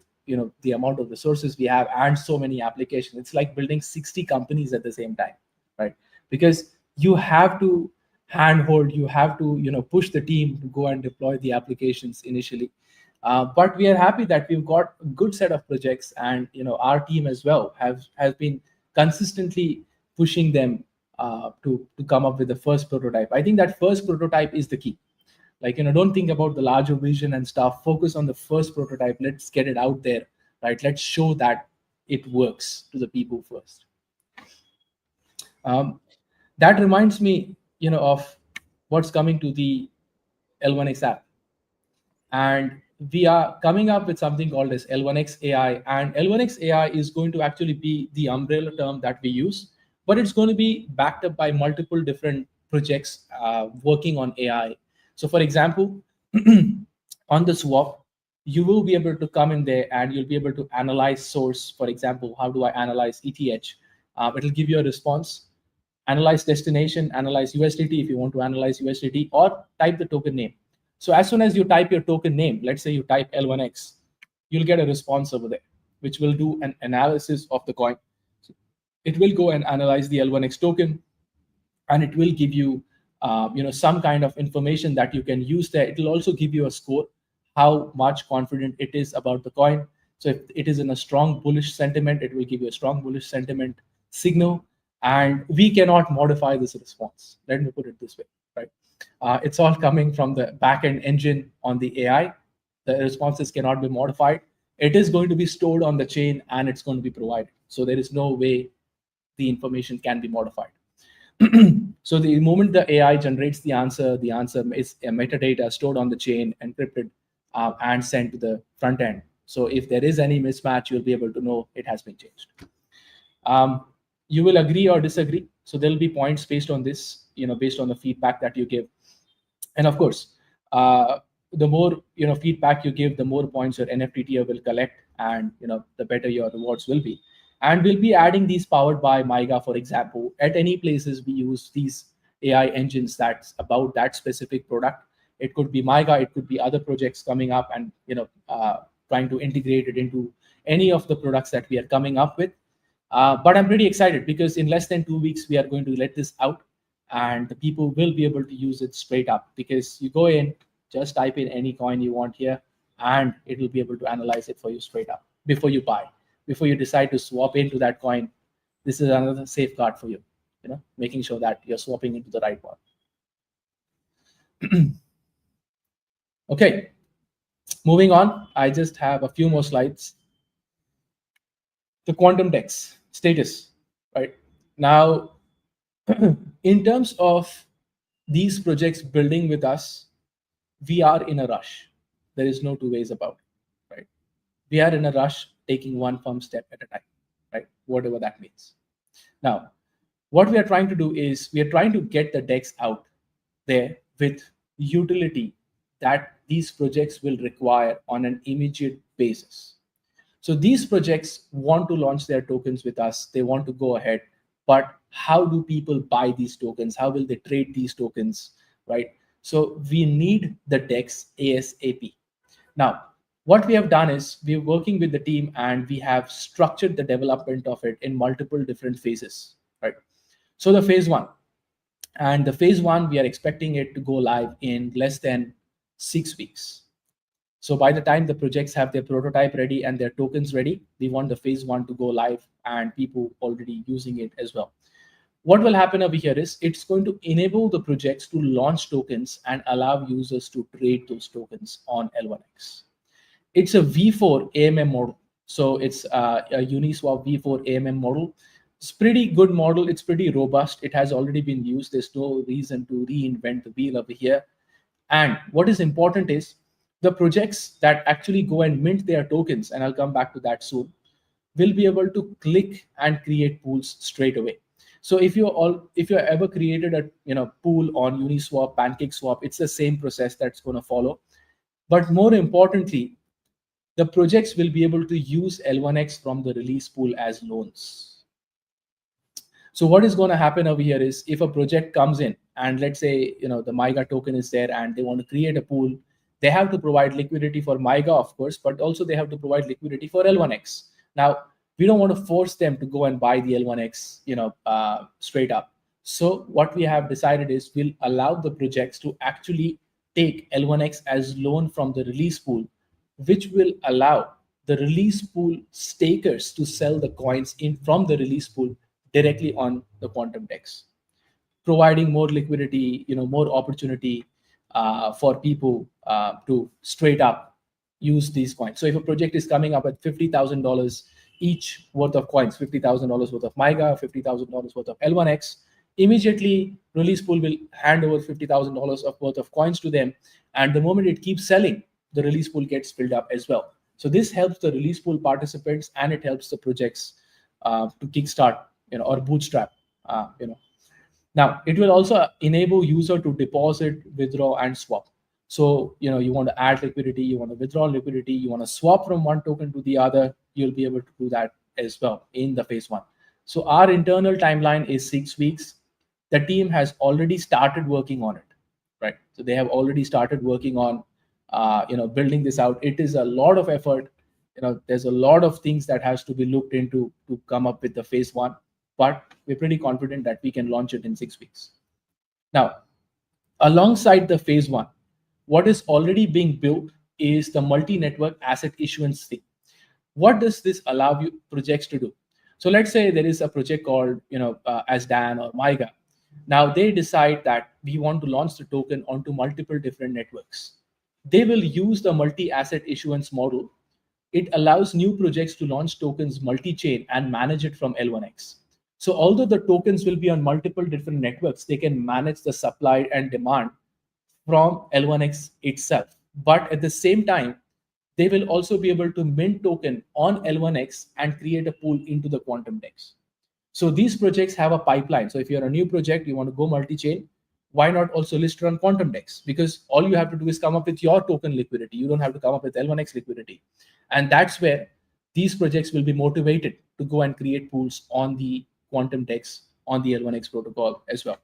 the amount of resources we have and so many applications. It's like building 60 companies at the same time, right? Because you have to handhold, you have to push the team to go and deploy the applications initially. But we are happy that we've got a good set of projects, and our team as well has been consistently pushing them to come up with the first prototype. I think that first prototype is the key. Like, don't think about the larger vision and stuff. Focus on the first prototype. Let's get it out there, right? Let's show that it works to the people first. That reminds me, of what's coming to the L1X app. And we are coming up with something called as L1X AI. And L1X AI is going to actually be the umbrella term that we use, but it's going to be backed up by multiple different projects working on AI. So for example, on the swap, you will be able to come in there and you'll be able to analyze source. For example, how do I analyze ETH? It'll give you a response. Analyze destination, analyze USDT if you want to analyze USDT, or type the token name. So as soon as you type your token name, let's say you type L1X, you'll get a response over there, which will do an analysis of the coin. So it will go and analyze the L1X token, and it will give you, some kind of information that you can use there. It will also give you a score, how much confident it is about the coin. So if it is in a strong bullish sentiment, it will give you a strong bullish sentiment signal. And we cannot modify this response. Let me put it this way, right? It's all coming from the backend engine on the AI. The responses cannot be modified. It is going to be stored on the chain and it's going to be provided. So there is no way the information can be modified. So the moment the AI generates the answer is a metadata stored on the chain, encrypted, and sent to the front end. So if there is any mismatch, you'll be able to know it has been changed. You will agree or disagree. So there'll be points based on this, based on the feedback that you give. And of course, the more feedback you give, the more points your NFT tier will collect, and the better your rewards will be. And we'll be adding these powered by MIGA, for example. At any places we use these AI engines that's about that specific product. It could be MIGA, it could be other projects coming up and trying to integrate it into any of the products that we are coming up with. But I'm pretty excited because in less than 2 weeks, we are going to let this out and the people will be able to use it straight up, because you go in, just type in any coin you want here, and it will be able to analyze it for you straight up before you buy, before you decide to swap into that coin. This is another safeguard for you, making sure that you're swapping into the right one. Okay, moving on. I just have a few more slides. The Quantum DeX status, right? Now, in terms of these projects building with us, we are in a rush. There is no two ways about it, right? We are in a rush, taking one firm step at a time, right? Whatever that means. Now, what we are trying to do is we are trying to get the DEX out there with utility that these projects will require on an immediate basis. So these projects want to launch their tokens with us. They want to go ahead, but how do people buy these tokens? How will they trade these tokens, right? So we need the DEX ASAP. Now, what we have done is we're working with the team and we have structured the development of it in multiple different phases, right? So the phase one, we are expecting it to go live in less than 6 weeks. So by the time the projects have their prototype ready and their tokens ready, we want the phase one to go live and people already using it as well. What will happen over here is it's going to enable the projects to launch tokens and allow users to trade those tokens on L1X. It's a V4 AMM model. So it's a Uniswap V4 AMM model. It's pretty good model. It's pretty robust. It has already been used. There's no reason to reinvent the wheel over here. And what is important is the projects that actually go and mint their tokens, and I'll come back to that soon, will be able to click and create pools straight away. So if you ever created a pool on Uniswap, PancakeSwap, it's the same process that's going to follow. But more importantly, the projects will be able to use L1X from the release pool as loans. So what is going to happen over here is if a project comes in and let's say the MIGA token is there and they want to create a pool, they have to provide liquidity for MIGA, of course, but also they have to provide liquidity for L1X. Now, we don't want to force them to go and buy the L1X, straight up. So what we have decided is we'll allow the projects to actually take L1X as loan from the release pool, which will allow the release pool stakers to sell the coins in from the release pool directly on the Quantum DEX, providing more liquidity, more opportunity for people to straight up use these coins. So if a project is coming up at $50,000 each worth of coins, $50,000 worth of MIGA, $50,000 worth of L1X, immediately release pool will hand over $50,000 of worth of coins to them, and the moment it keeps selling, the release pool gets filled up as well. So this helps the release pool participants, and it helps the projects to kickstart, or bootstrap, Now, it will also enable user to deposit, withdraw, and swap. So, you want to add liquidity, you want to withdraw liquidity, you want to swap from one token to the other, you'll be able to do that as well in the phase 1. So our internal timeline is 6 weeks. The team has already started working on it, right? So they have already started working on, building this out. It is a lot of effort. There's a lot of things that has to be looked into to come up with the phase 1. But we're pretty confident that we can launch it in 6 weeks. Now, alongside the phase 1, what is already being built is the multi-network asset issuance thing. What does this allow you projects to do? So let's say there is a project called, ASDAN or MIGA. Now they decide that we want to launch the token onto multiple different networks. They will use the multi-asset issuance model. It allows new projects to launch tokens multi-chain and manage it from L1X. So although the tokens will be on multiple different networks, they can manage the supply and demand from L1X itself. But at the same time, they will also be able to mint token on L1X and create a pool into the Quantum DEX. So these projects have a pipeline. So if you're a new project, you want to go multi-chain, why not also list it on Quantum DEX? Because all you have to do is come up with your token liquidity. You don't have to come up with L1X liquidity. And that's where these projects will be motivated to go and create pools on the Quantum DEX on the L1X protocol as well.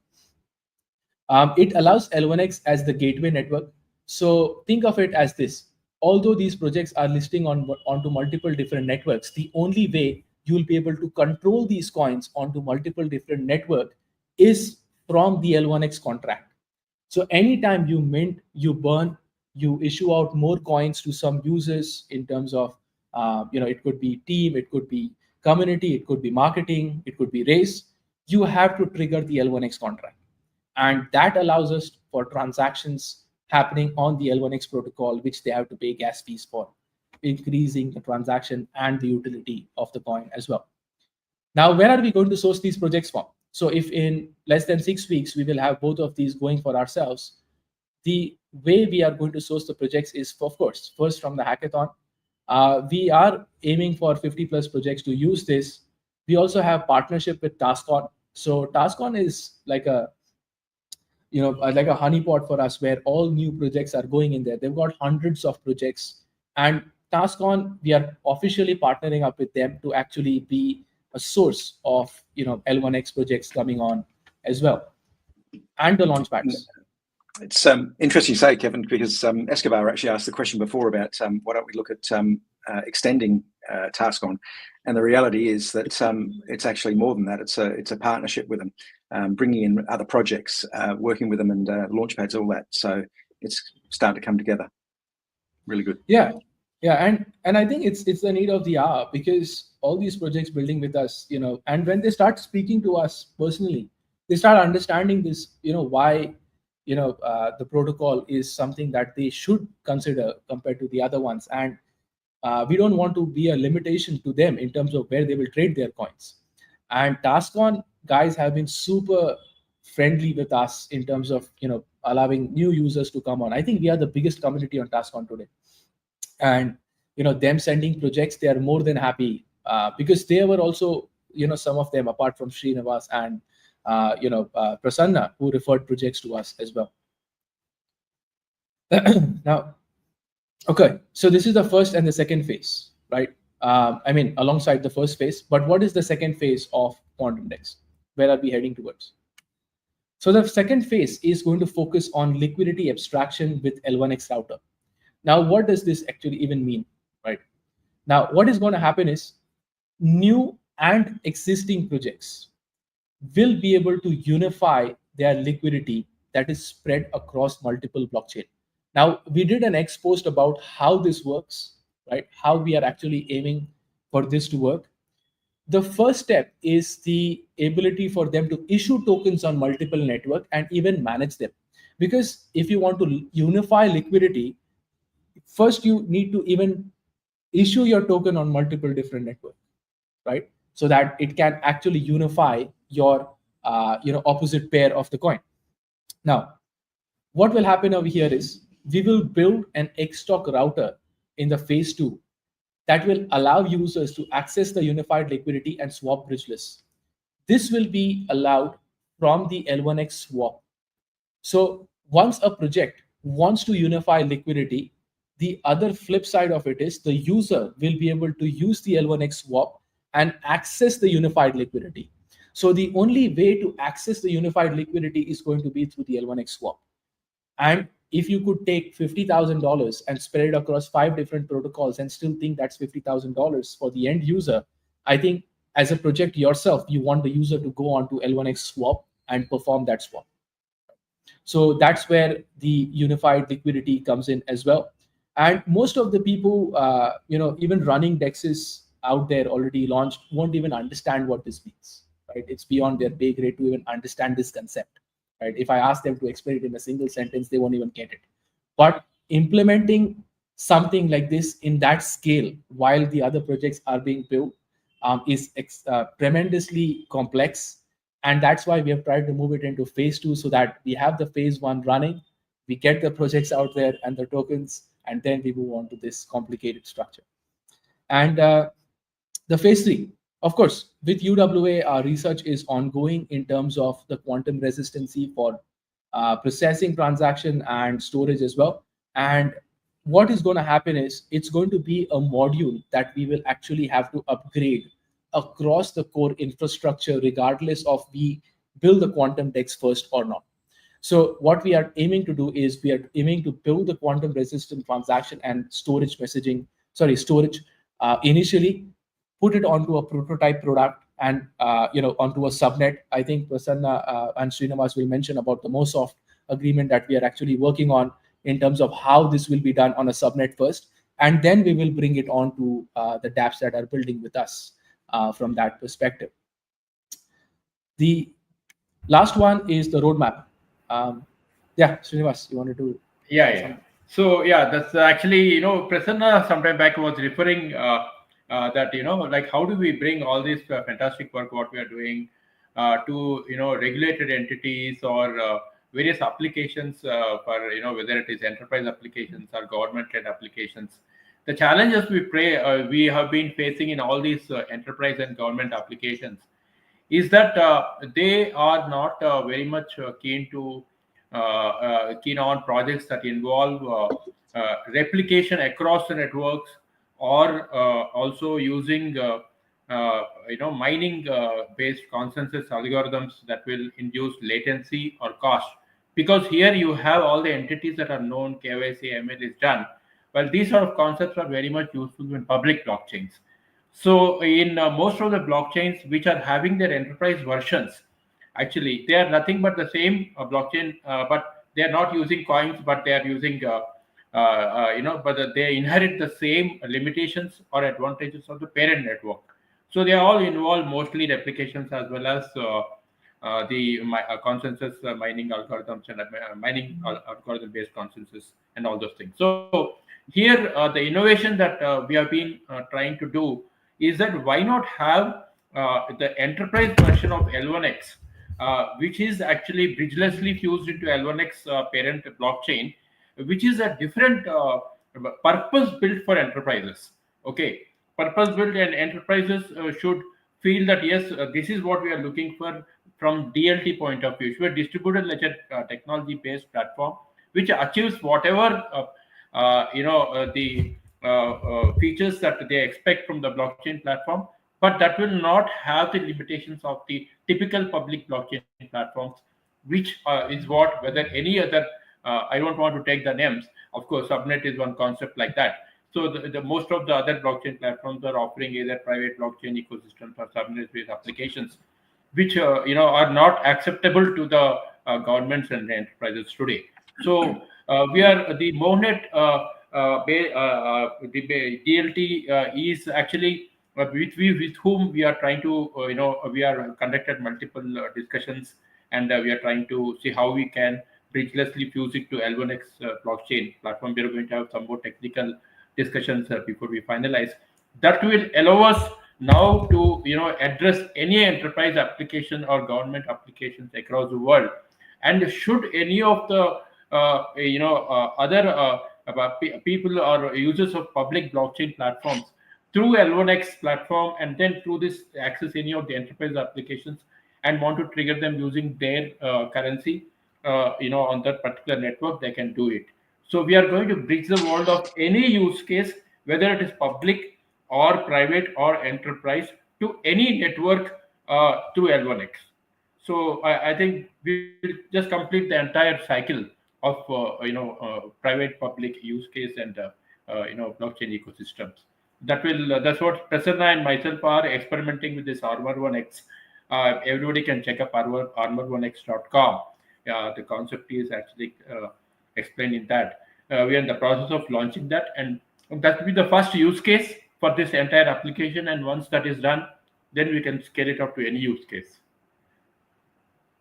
It allows L1X as the gateway network. So think of it as this. Although these projects are listing onto multiple different networks, the only way you will be able to control these coins onto multiple different networks is from the L1X contract. So anytime you mint, you burn, you issue out more coins to some users in terms of, it could be team, it could be community, it could be marketing, it could be race, you have to trigger the L1X contract. And that allows us for transactions happening on the L1X protocol, which they have to pay gas fees for, increasing the transaction and the utility of the coin as well. Now, where are we going to source these projects from? So if in less than 6 weeks, we will have both of these going for ourselves, the way we are going to source the projects is, of course, first from the hackathon. We are aiming for 50 plus projects to use this. We also have partnership with TaskOn. So TaskOn is like a honeypot for us where all new projects are going in there. They've got hundreds of projects, and TaskOn, we are officially partnering up with them to actually be a source of L1X projects coming on as well, and the launchpads. It's interesting you say, Kevin, because Escobar actually asked the question before about why don't we look at extending TaskOn, and the reality is that it's actually more than that. It's a partnership with them, bringing in other projects, working with them, and launchpads, all that. So it's starting to come together. Really good. Yeah, and I think it's the need of the hour, because all these projects building with us, and when they start speaking to us personally, they start understanding this, why. The protocol is something that they should consider compared to the other ones. And we don't want to be a limitation to them in terms of where they will trade their coins. And TaskOn guys have been super friendly with us in terms of, allowing new users to come on. I think we are the biggest community on TaskOn today. And, them sending projects, they are more than happy because they were also, some of them, apart from Srinivas and Prasanna, who referred projects to us as well. Now, okay, so this is the first and the second phase, right? Alongside the first phase, but what is the second phase of Quantum DEX? Where are we heading towards? So the second phase is going to focus on liquidity abstraction with L1X router. Now, what does this actually even mean, right? Now, what is going to happen is new and existing projects will be able to unify their liquidity that is spread across multiple blockchain. Now, we did an X post about how this works, right? How we are actually aiming for this to work. The first step is the ability for them to issue tokens on multiple network and even manage them. Because if you want to unify liquidity, first you need to even issue your token on multiple different networks, right? So that it can actually unify your opposite pair of the coin. Now, what will happen over here is we will build an Xtalk router in the phase 2 that will allow users to access the unified liquidity and swap bridgeless. This will be allowed from the L1X swap. So once a project wants to unify liquidity, the other flip side of it is the user will be able to use the L1X swap and access the unified liquidity. So the only way to access the unified liquidity is going to be through the L1X swap. And if you could take $50,000 and spread it across 5 different protocols and still think that's $50,000 for the end user, I think as a project yourself, you want the user to go on to L1X swap and perform that swap. So that's where the unified liquidity comes in as well. And most of the people, even running DEXs out there already launched, won't even understand what this means, right? It's beyond their pay grade to even understand this concept, right? If I ask them to explain it in a single sentence, they won't even get it. But implementing something like this in that scale while the other projects are being built is tremendously complex. And that's why we have tried to move it into phase 2 so that we have the phase 1 running, we get the projects out there and the tokens, and then we move on to this complicated structure. And the phase 3, of course, with UWA, our research is ongoing in terms of the quantum resistancy for processing, transaction, and storage as well. And what is going to happen is it's going to be a module that we will actually have to upgrade across the core infrastructure, regardless of we build the Quantum DeX first or not. So what we are aiming to do is we are aiming to build the quantum resistant transaction and storage initially, put it onto a prototype product and onto a subnet. I think Prasanna and Srinivas will mention about the Mosoft agreement that we are actually working on in terms of how this will be done on a subnet first, and then we will bring it on to the dApps that are building with us from that perspective. The last one is the roadmap. Srinivas, you wanted to? Yeah. So yeah, that's actually, Prasanna sometime back was referring that, like how do we bring all this fantastic work what we are doing to regulated entities or various applications for whether it is enterprise applications or government-led applications. The challenges we have been facing in all these enterprise and government applications is that they are not very much keen on projects that involve replication across the networks, or also using mining based consensus algorithms that will induce latency or cost, because here you have all the entities that are known, KYC, ML is done. Well, these sort of concepts are very much useful in public blockchains. So in most of the blockchains which are having their enterprise versions, actually they are nothing but the same blockchain, but they are not using coins, but they are using but they inherit the same limitations or advantages of the parent network. So they all involve mostly replications as well as the consensus mining algorithms and mining algorithm based consensus and all those things. So here the innovation that we have been trying to do is that why not have the enterprise version of L1X, which is actually bridgelessly fused into L1X parent blockchain, which is a different purpose built for enterprises. Okay, purpose built, and enterprises should feel that yes, this is what we are looking for from DLT point of view. So a distributed ledger technology based platform which achieves whatever the features that they expect from the blockchain platform, but that will not have the limitations of the typical public blockchain platforms, which is what, whether any other, I don't want to take the names, of course, subnet is one concept like that. So the most of the other blockchain platforms are offering either private blockchain ecosystems or subnet-based applications, which are not acceptable to the governments and the enterprises today. So we are the DLT is actually with whom we are trying to, we are conducted multiple discussions, and we are trying to see how we can bridgelessly fuse it to L1X blockchain platform. We are going to have some more technical discussions before we finalize. That will allow us now to, address any enterprise application or government applications across the world. And should any of the other people or users of public blockchain platforms through L1X platform, and then through this access any of the enterprise applications and want to trigger them using their currency, on that particular network, they can do it. So we are going to bridge the world of any use case, whether it is public or private or enterprise, to any network through L1X. So I think we'll just complete the entire cycle of private public use case and blockchain ecosystems. That's what Prasanna and myself are experimenting with this Armor1X. Everybody can check up armor1x.com. The concept is actually explained in that. We are in the process of launching that, and that will be the first use case for this entire application. And once that is done, then we can scale it up to any use case.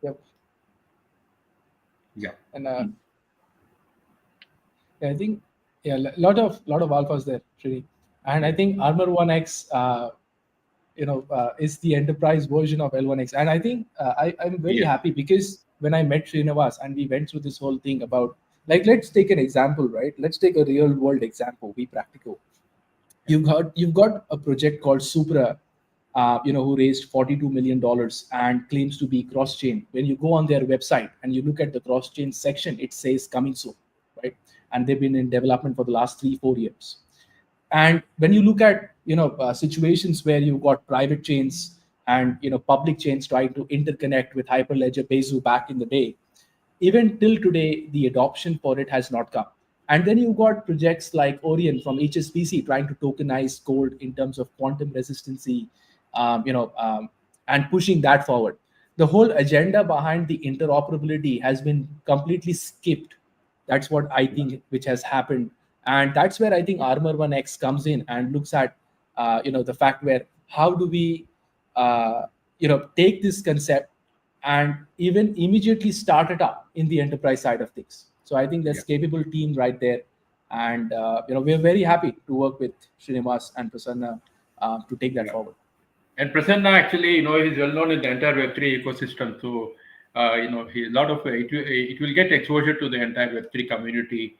Yep. Yeah. And I think lot of alphas there, Srini. And I think Armor1X, is the enterprise version of L1X. And I think I'm very happy, because when I met Srinivas and we went through this whole thing about, like, let's take an example, right? Let's take a real world example. Be practical. You've got a project called Supra, who raised $42 million and claims to be cross-chain. When you go on their website and you look at the cross-chain section, it says coming soon, right? And they've been in development for the last 3-4 years. And when you look at situations where you've got private chains and public chains trying to interconnect with Hyperledger Besu back in the day, even till today, the adoption for it has not come. And then you've got projects like Orion from HSBC trying to tokenize gold in terms of quantum resistancy, and pushing that forward. The whole agenda behind the interoperability has been completely skipped. That's what I think which has happened. And that's where I think Armor1X comes in and looks at, the fact where how do we, take this concept and even immediately start it up in the enterprise side of things. So I think there's capable team right there. And, we're very happy to work with Srinivas and Prasanna to take that forward. And Prasanna actually, he's well known in the entire Web3 ecosystem. So, he a lot of it will get exposure to the entire Web3 community,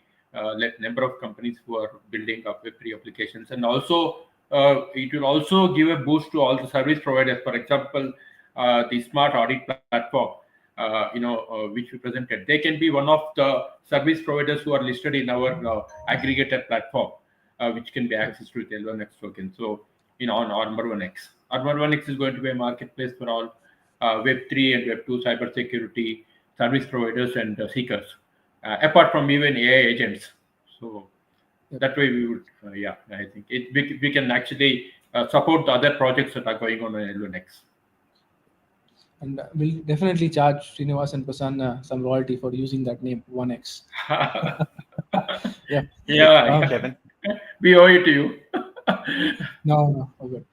number of companies who are building up Web3 applications, and also it will also give a boost to all the service providers. For example, the Smart Audit platform, which we presented, they can be one of the service providers who are listed in our aggregator platform, which can be accessed with L1X token. So, on Armor1X. Armor1X is going to be a marketplace for all Web3 and Web2 cybersecurity service providers and seekers, apart from even AI agents. So that way we would, I think we can actually support the other projects that are going on L1X. And we'll definitely charge Srinivas and Prasanna some royalty for using that name, 1X. Yeah, Kevin. We owe it to you. No, okay.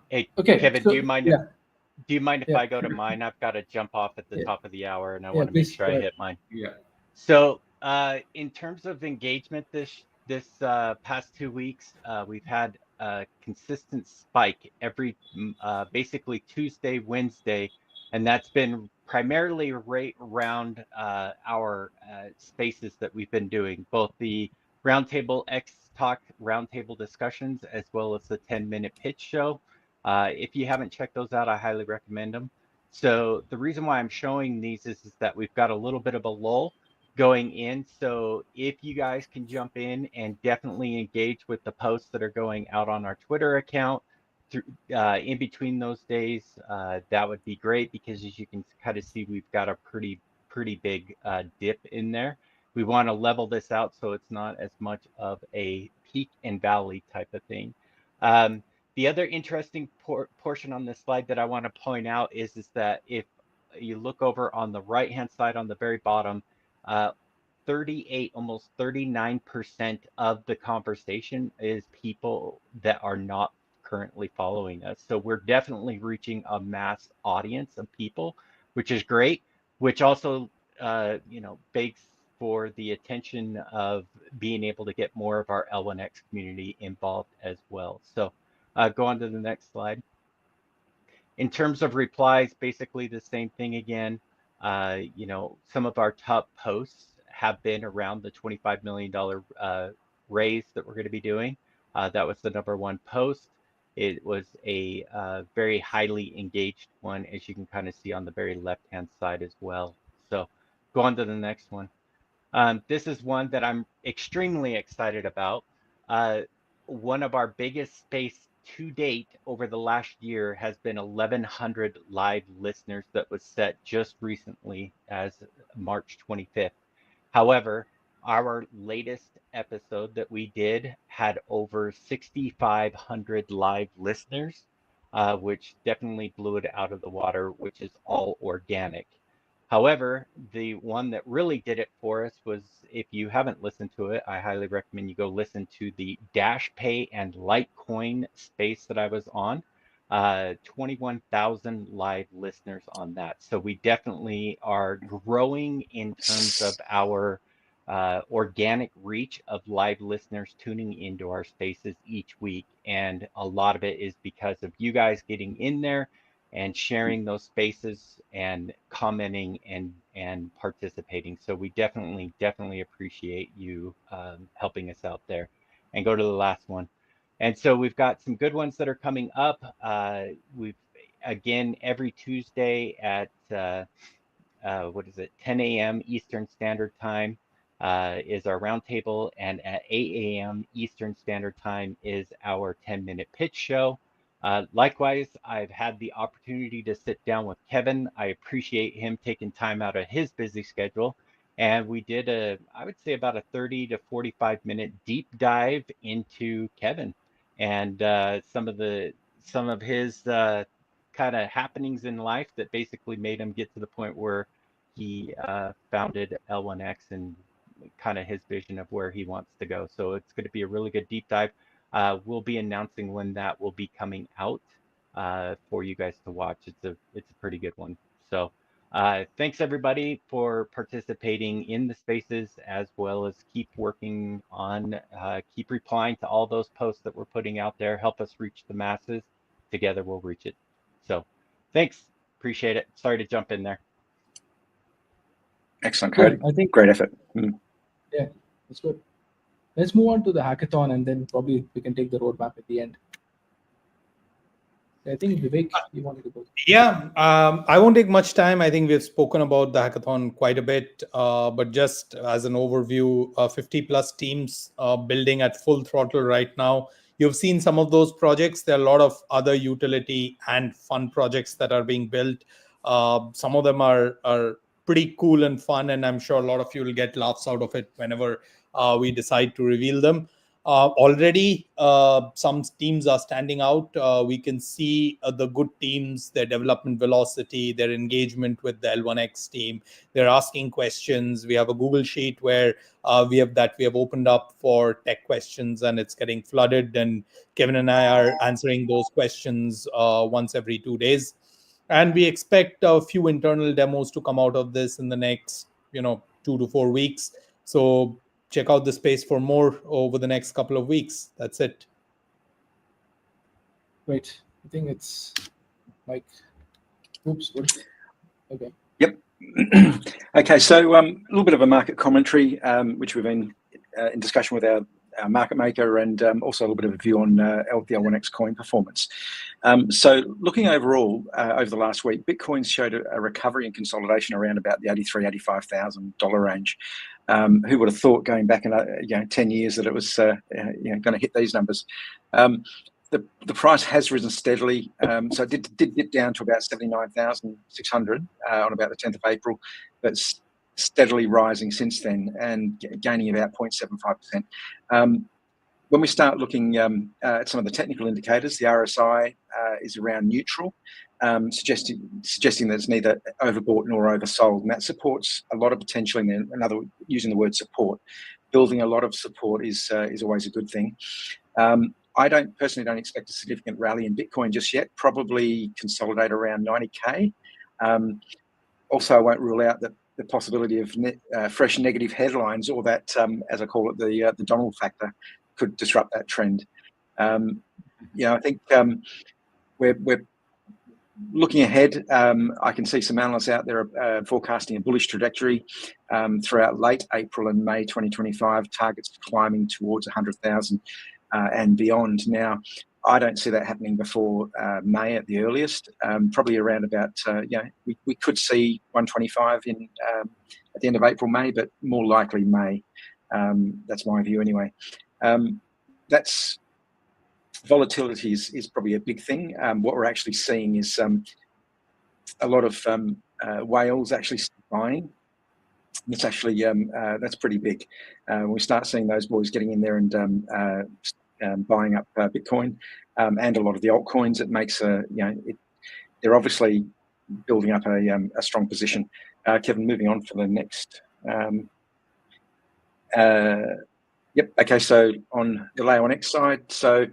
Hey, okay, Kevin, so, do you mind if I go to mine? I've got to jump off at the top of the hour, and I want to make sure I hit mine. Yeah. So, in terms of engagement this past 2 weeks, we've had a consistent spike every basically Tuesday, Wednesday, and that's been primarily right around our spaces that we've been doing, both the Roundtable X Talk roundtable discussions as well as the 10-minute pitch show. If you haven't checked those out, I highly recommend them. So the reason why I'm showing these is that we've got a little bit of a lull going in. So if you guys can jump in and definitely engage with the posts that are going out on our Twitter account through in between those days, that would be great, because as you can kind of see, we've got a pretty big dip in there. We want to level this out so it's not as much of a peak and valley type of thing. The other interesting portion on this slide that I want to point out is that if you look over on the right hand side on the very bottom, 38, almost 39% of the conversation is people that are not currently following us. So we're definitely reaching a mass audience of people, which is great, which also, begs for the attention of being able to get more of our L1X community involved as well. So go on to the next slide. In terms of replies, basically the same thing again. Some of our top posts have been around the $25 million raise that we're going to be doing. That was the #1 post. It was a very highly engaged one, as you can kind of see on the very left-hand side as well. So go on to the next one. This is one that I'm extremely excited about. One of our biggest space to date over the last year has been 1,100 live listeners that was set just recently as March 25th. However, our latest episode that we did had over 6,500 live listeners, which definitely blew it out of the water, which is all organic. However, the one that really did it for us was, if you haven't listened to it, I highly recommend you go listen to the Dash Pay and Litecoin space that I was on. 21,000 live listeners on that. So we definitely are growing in terms of our organic reach of live listeners tuning into our spaces each week. And a lot of it is because of you guys getting in there and sharing those spaces and commenting and participating. So we definitely appreciate you helping us out there. And go to the last one. And so we've got some good ones that are coming up. We've, again, every Tuesday at 10 a.m. Eastern Standard Time is our roundtable, and at 8 a.m. Eastern Standard Time is our 10-minute pitch show. Likewise, I've had the opportunity to sit down with Kevin. I appreciate him taking time out of his busy schedule. And we did I would say about a 30 to 45-minute deep dive into Kevin and some of his kind of happenings in life that basically made him get to the point where he founded L1X and kind of his vision of where he wants to go. So it's going to be a really good deep dive. We'll be announcing when that will be coming out for you guys to watch. It's a pretty good one. So thanks everybody for participating in the spaces, as well as keep working on, keep replying to all those posts that we're putting out there. Help us reach the masses. Together we'll reach it. So thanks. Appreciate it. Sorry to jump in there. Excellent, Cody. I think great effort. Yeah, that's good. Let's move on to the hackathon, and then probably we can take the roadmap at the end. I think Vivek, you wanted to go. Yeah, I won't take much time. I think we've spoken about the hackathon quite a bit, but just as an overview, 50 plus teams building at full throttle right now. You've seen some of those projects. There are a lot of other utility and fun projects that are being built. Some of them are pretty cool and fun, and I'm sure a lot of you will get laughs out of it whenever we decide to reveal them. Already, some teams are standing out. We can see the good teams, their development velocity, their engagement with the L1X team. They're asking questions. We have a Google Sheet where we have opened up for tech questions, and it's getting flooded. And Kevin and I are answering those questions once every 2 days. And we expect a few internal demos to come out of this in the next, 2 to 4 weeks. So check out the space for more over the next couple of weeks. That's it. Great. I think it's like, oops, good. Okay. Yep. Okay, so a little bit of a market commentary, which we've been in discussion with our market maker, and also a little bit of a view on the L1X coin performance. So looking overall over the last week, Bitcoin showed a recovery and consolidation around about the $83,000, $85,000 range. Who would have thought going back in 10 years that it was going to hit these numbers? The price has risen steadily, so it did dip down to about 79,600 on about the 10th of April, but steadily rising since then and gaining about 0.75%. When we start looking at some of the technical indicators, the RSI is around neutral, suggesting that it's neither overbought nor oversold, and that supports a lot of potential. Using the word support, building a lot of support is always a good thing. I personally don't expect a significant rally in Bitcoin just yet. Probably consolidate around 90K. Also, I won't rule out the possibility of fresh negative headlines, or that, as I call it, the Donald factor could disrupt that trend. I think we're looking ahead. I can see some analysts out there forecasting a bullish trajectory throughout late April and May 2025, targets climbing towards 100,000 and beyond. Now, I don't see that happening before May at the earliest. Probably around about, we could see 125 at the end of April, May, but more likely May. That's my view anyway. That's volatility is probably a big thing. What we're actually seeing is a lot of whales actually buying. It's actually that's pretty big. We start seeing those boys getting in there and buying up Bitcoin and a lot of the altcoins. It makes they're obviously building up a strong position. Kevin, moving on for the next. Yep. Okay. So on the L1X side, so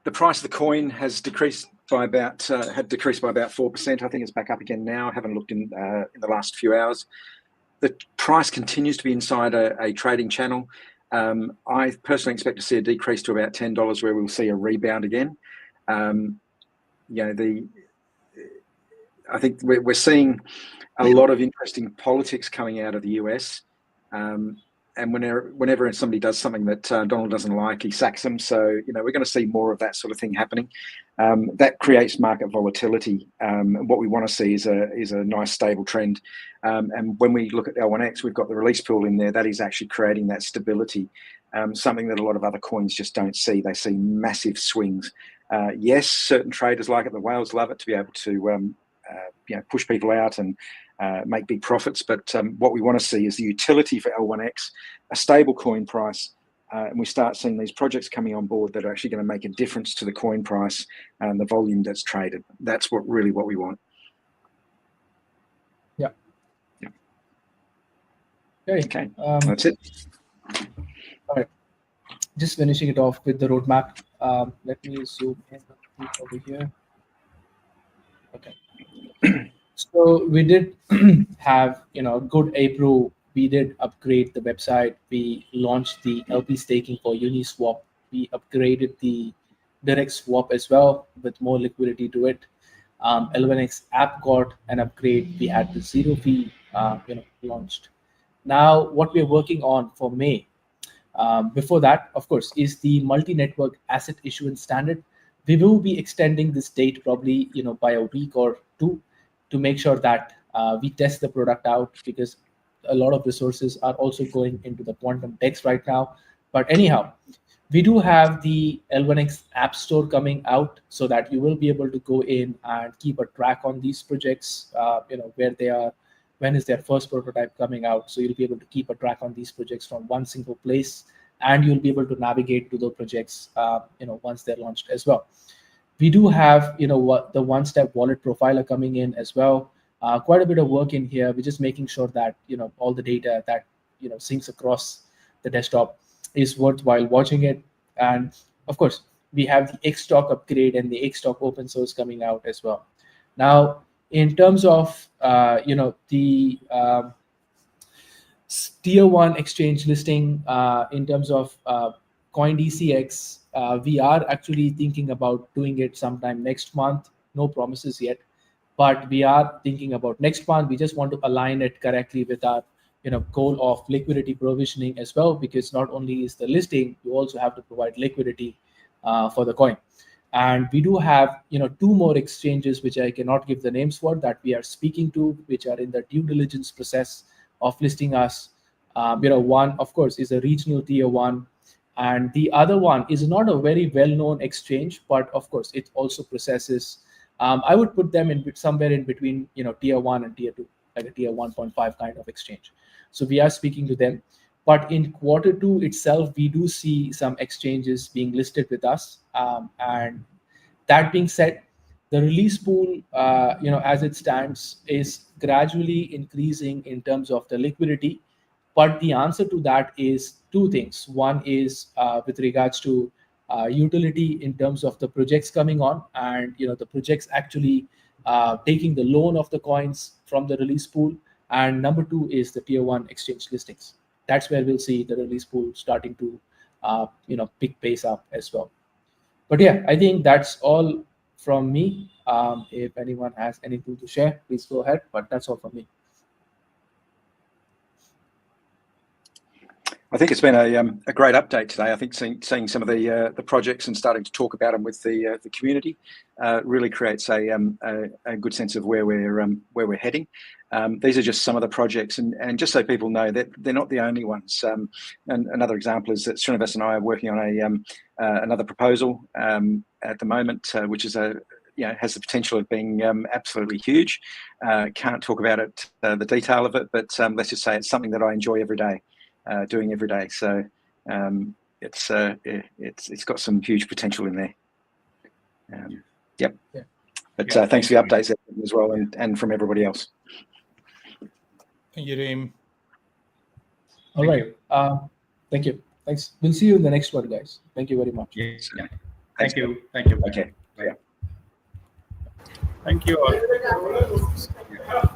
the price of the coin has decreased by about 4%. I think it's back up again now. I haven't looked in the last few hours. The price continues to be inside a trading channel. I personally expect to see a decrease to about $10, where we'll see a rebound again. I think we're seeing a lot of interesting politics coming out of the US. And whenever somebody does something that Donald doesn't like, he sacks them. So, we're going to see more of that sort of thing happening. That creates market volatility. What we want to see is a nice stable trend. And when we look at L1X, we've got the release pool in there. That is actually creating that stability, something that a lot of other coins just don't see. They see massive swings. Yes, certain traders like it. The whales love it to be able to push people out and make big profits. But what we want to see is the utility for L1X, a stable coin price, and we start seeing these projects coming on board that are actually going to make a difference to the coin price and the volume that's traded. That's what we want. Yeah. Okay. That's it. All right. Just finishing it off with the roadmap. Let me zoom in over here. Okay. So we did have, good April. We did upgrade the website. We launched the LP staking for Uniswap. We upgraded the direct swap as well with more liquidity to it. L1X app got an upgrade. We had the zero fee, launched. Now, what we're working on for May, before that, of course, is the multi-network asset issuance standard. We will be extending this date probably, by a week or two, to make sure that we test the product out, because a lot of resources are also going into the Quantum DeX right now. But anyhow, we do have the L1X App Store coming out, so that you will be able to go in and keep a track on these projects, where they are, when is their first prototype coming out. So you'll be able to keep a track on these projects from one single place, and you'll be able to navigate to the projects, once they're launched as well. We do have, the one-step wallet profiler coming in as well. Quite a bit of work in here. We're just making sure that, all the data that, syncs across the desktop is worthwhile watching it. And of course, we have the Xtalk upgrade and the Xtalk open source coming out as well. Now, in terms of, the tier 1 exchange listing, in terms of CoinDCX, we are actually thinking about doing it sometime next month. No promises yet, but we are thinking about next month. We just want to align it correctly with our goal of liquidity provisioning as well, because not only is the listing, you also have to provide liquidity for the coin. And we do have 2 more exchanges which I cannot give the names for, that we are speaking to, which are in the due diligence process of listing us. One, of course, is a regional tier 1. And the other one is not a very well-known exchange, but of course, it also processes. I would put them in somewhere in between, tier 1 and tier 2, like a tier 1.5 kind of exchange. So we are speaking to them. But in Q2 itself, we do see some exchanges being listed with us. And that being said, the release pool, as it stands, is gradually increasing in terms of the liquidity. But the answer to that is 2 things. One is with regards to utility in terms of the projects coming on, and the projects actually taking the loan of the coins from the release pool. And number 2 is the tier 1 exchange listings. That's where we'll see the release pool starting to pick pace up as well. But yeah, I think that's all from me. If anyone has anything to share, please go ahead. But that's all from me. I think it's been a great update today. I think seeing some of the projects and starting to talk about them with the community really creates a good sense of where we're heading. These are just some of the projects, and just so people know that they're not the only ones. And another example is that Srinivas and I are working on another proposal at the moment, which is has the potential of being absolutely huge. Can't talk about it, the detail of it, but let's just say it's something that I enjoy every day. Doing every day, so it's got some huge potential in there. Yep. Yeah. But thanks for the updates as well, and from everybody else. Thank you, Roham. All right. Thank you. Thanks. We'll see you in the next one, guys. Thank you very much. Yeah. Thanks. Thank you. Thank you. Okay. Yeah. Thank you all.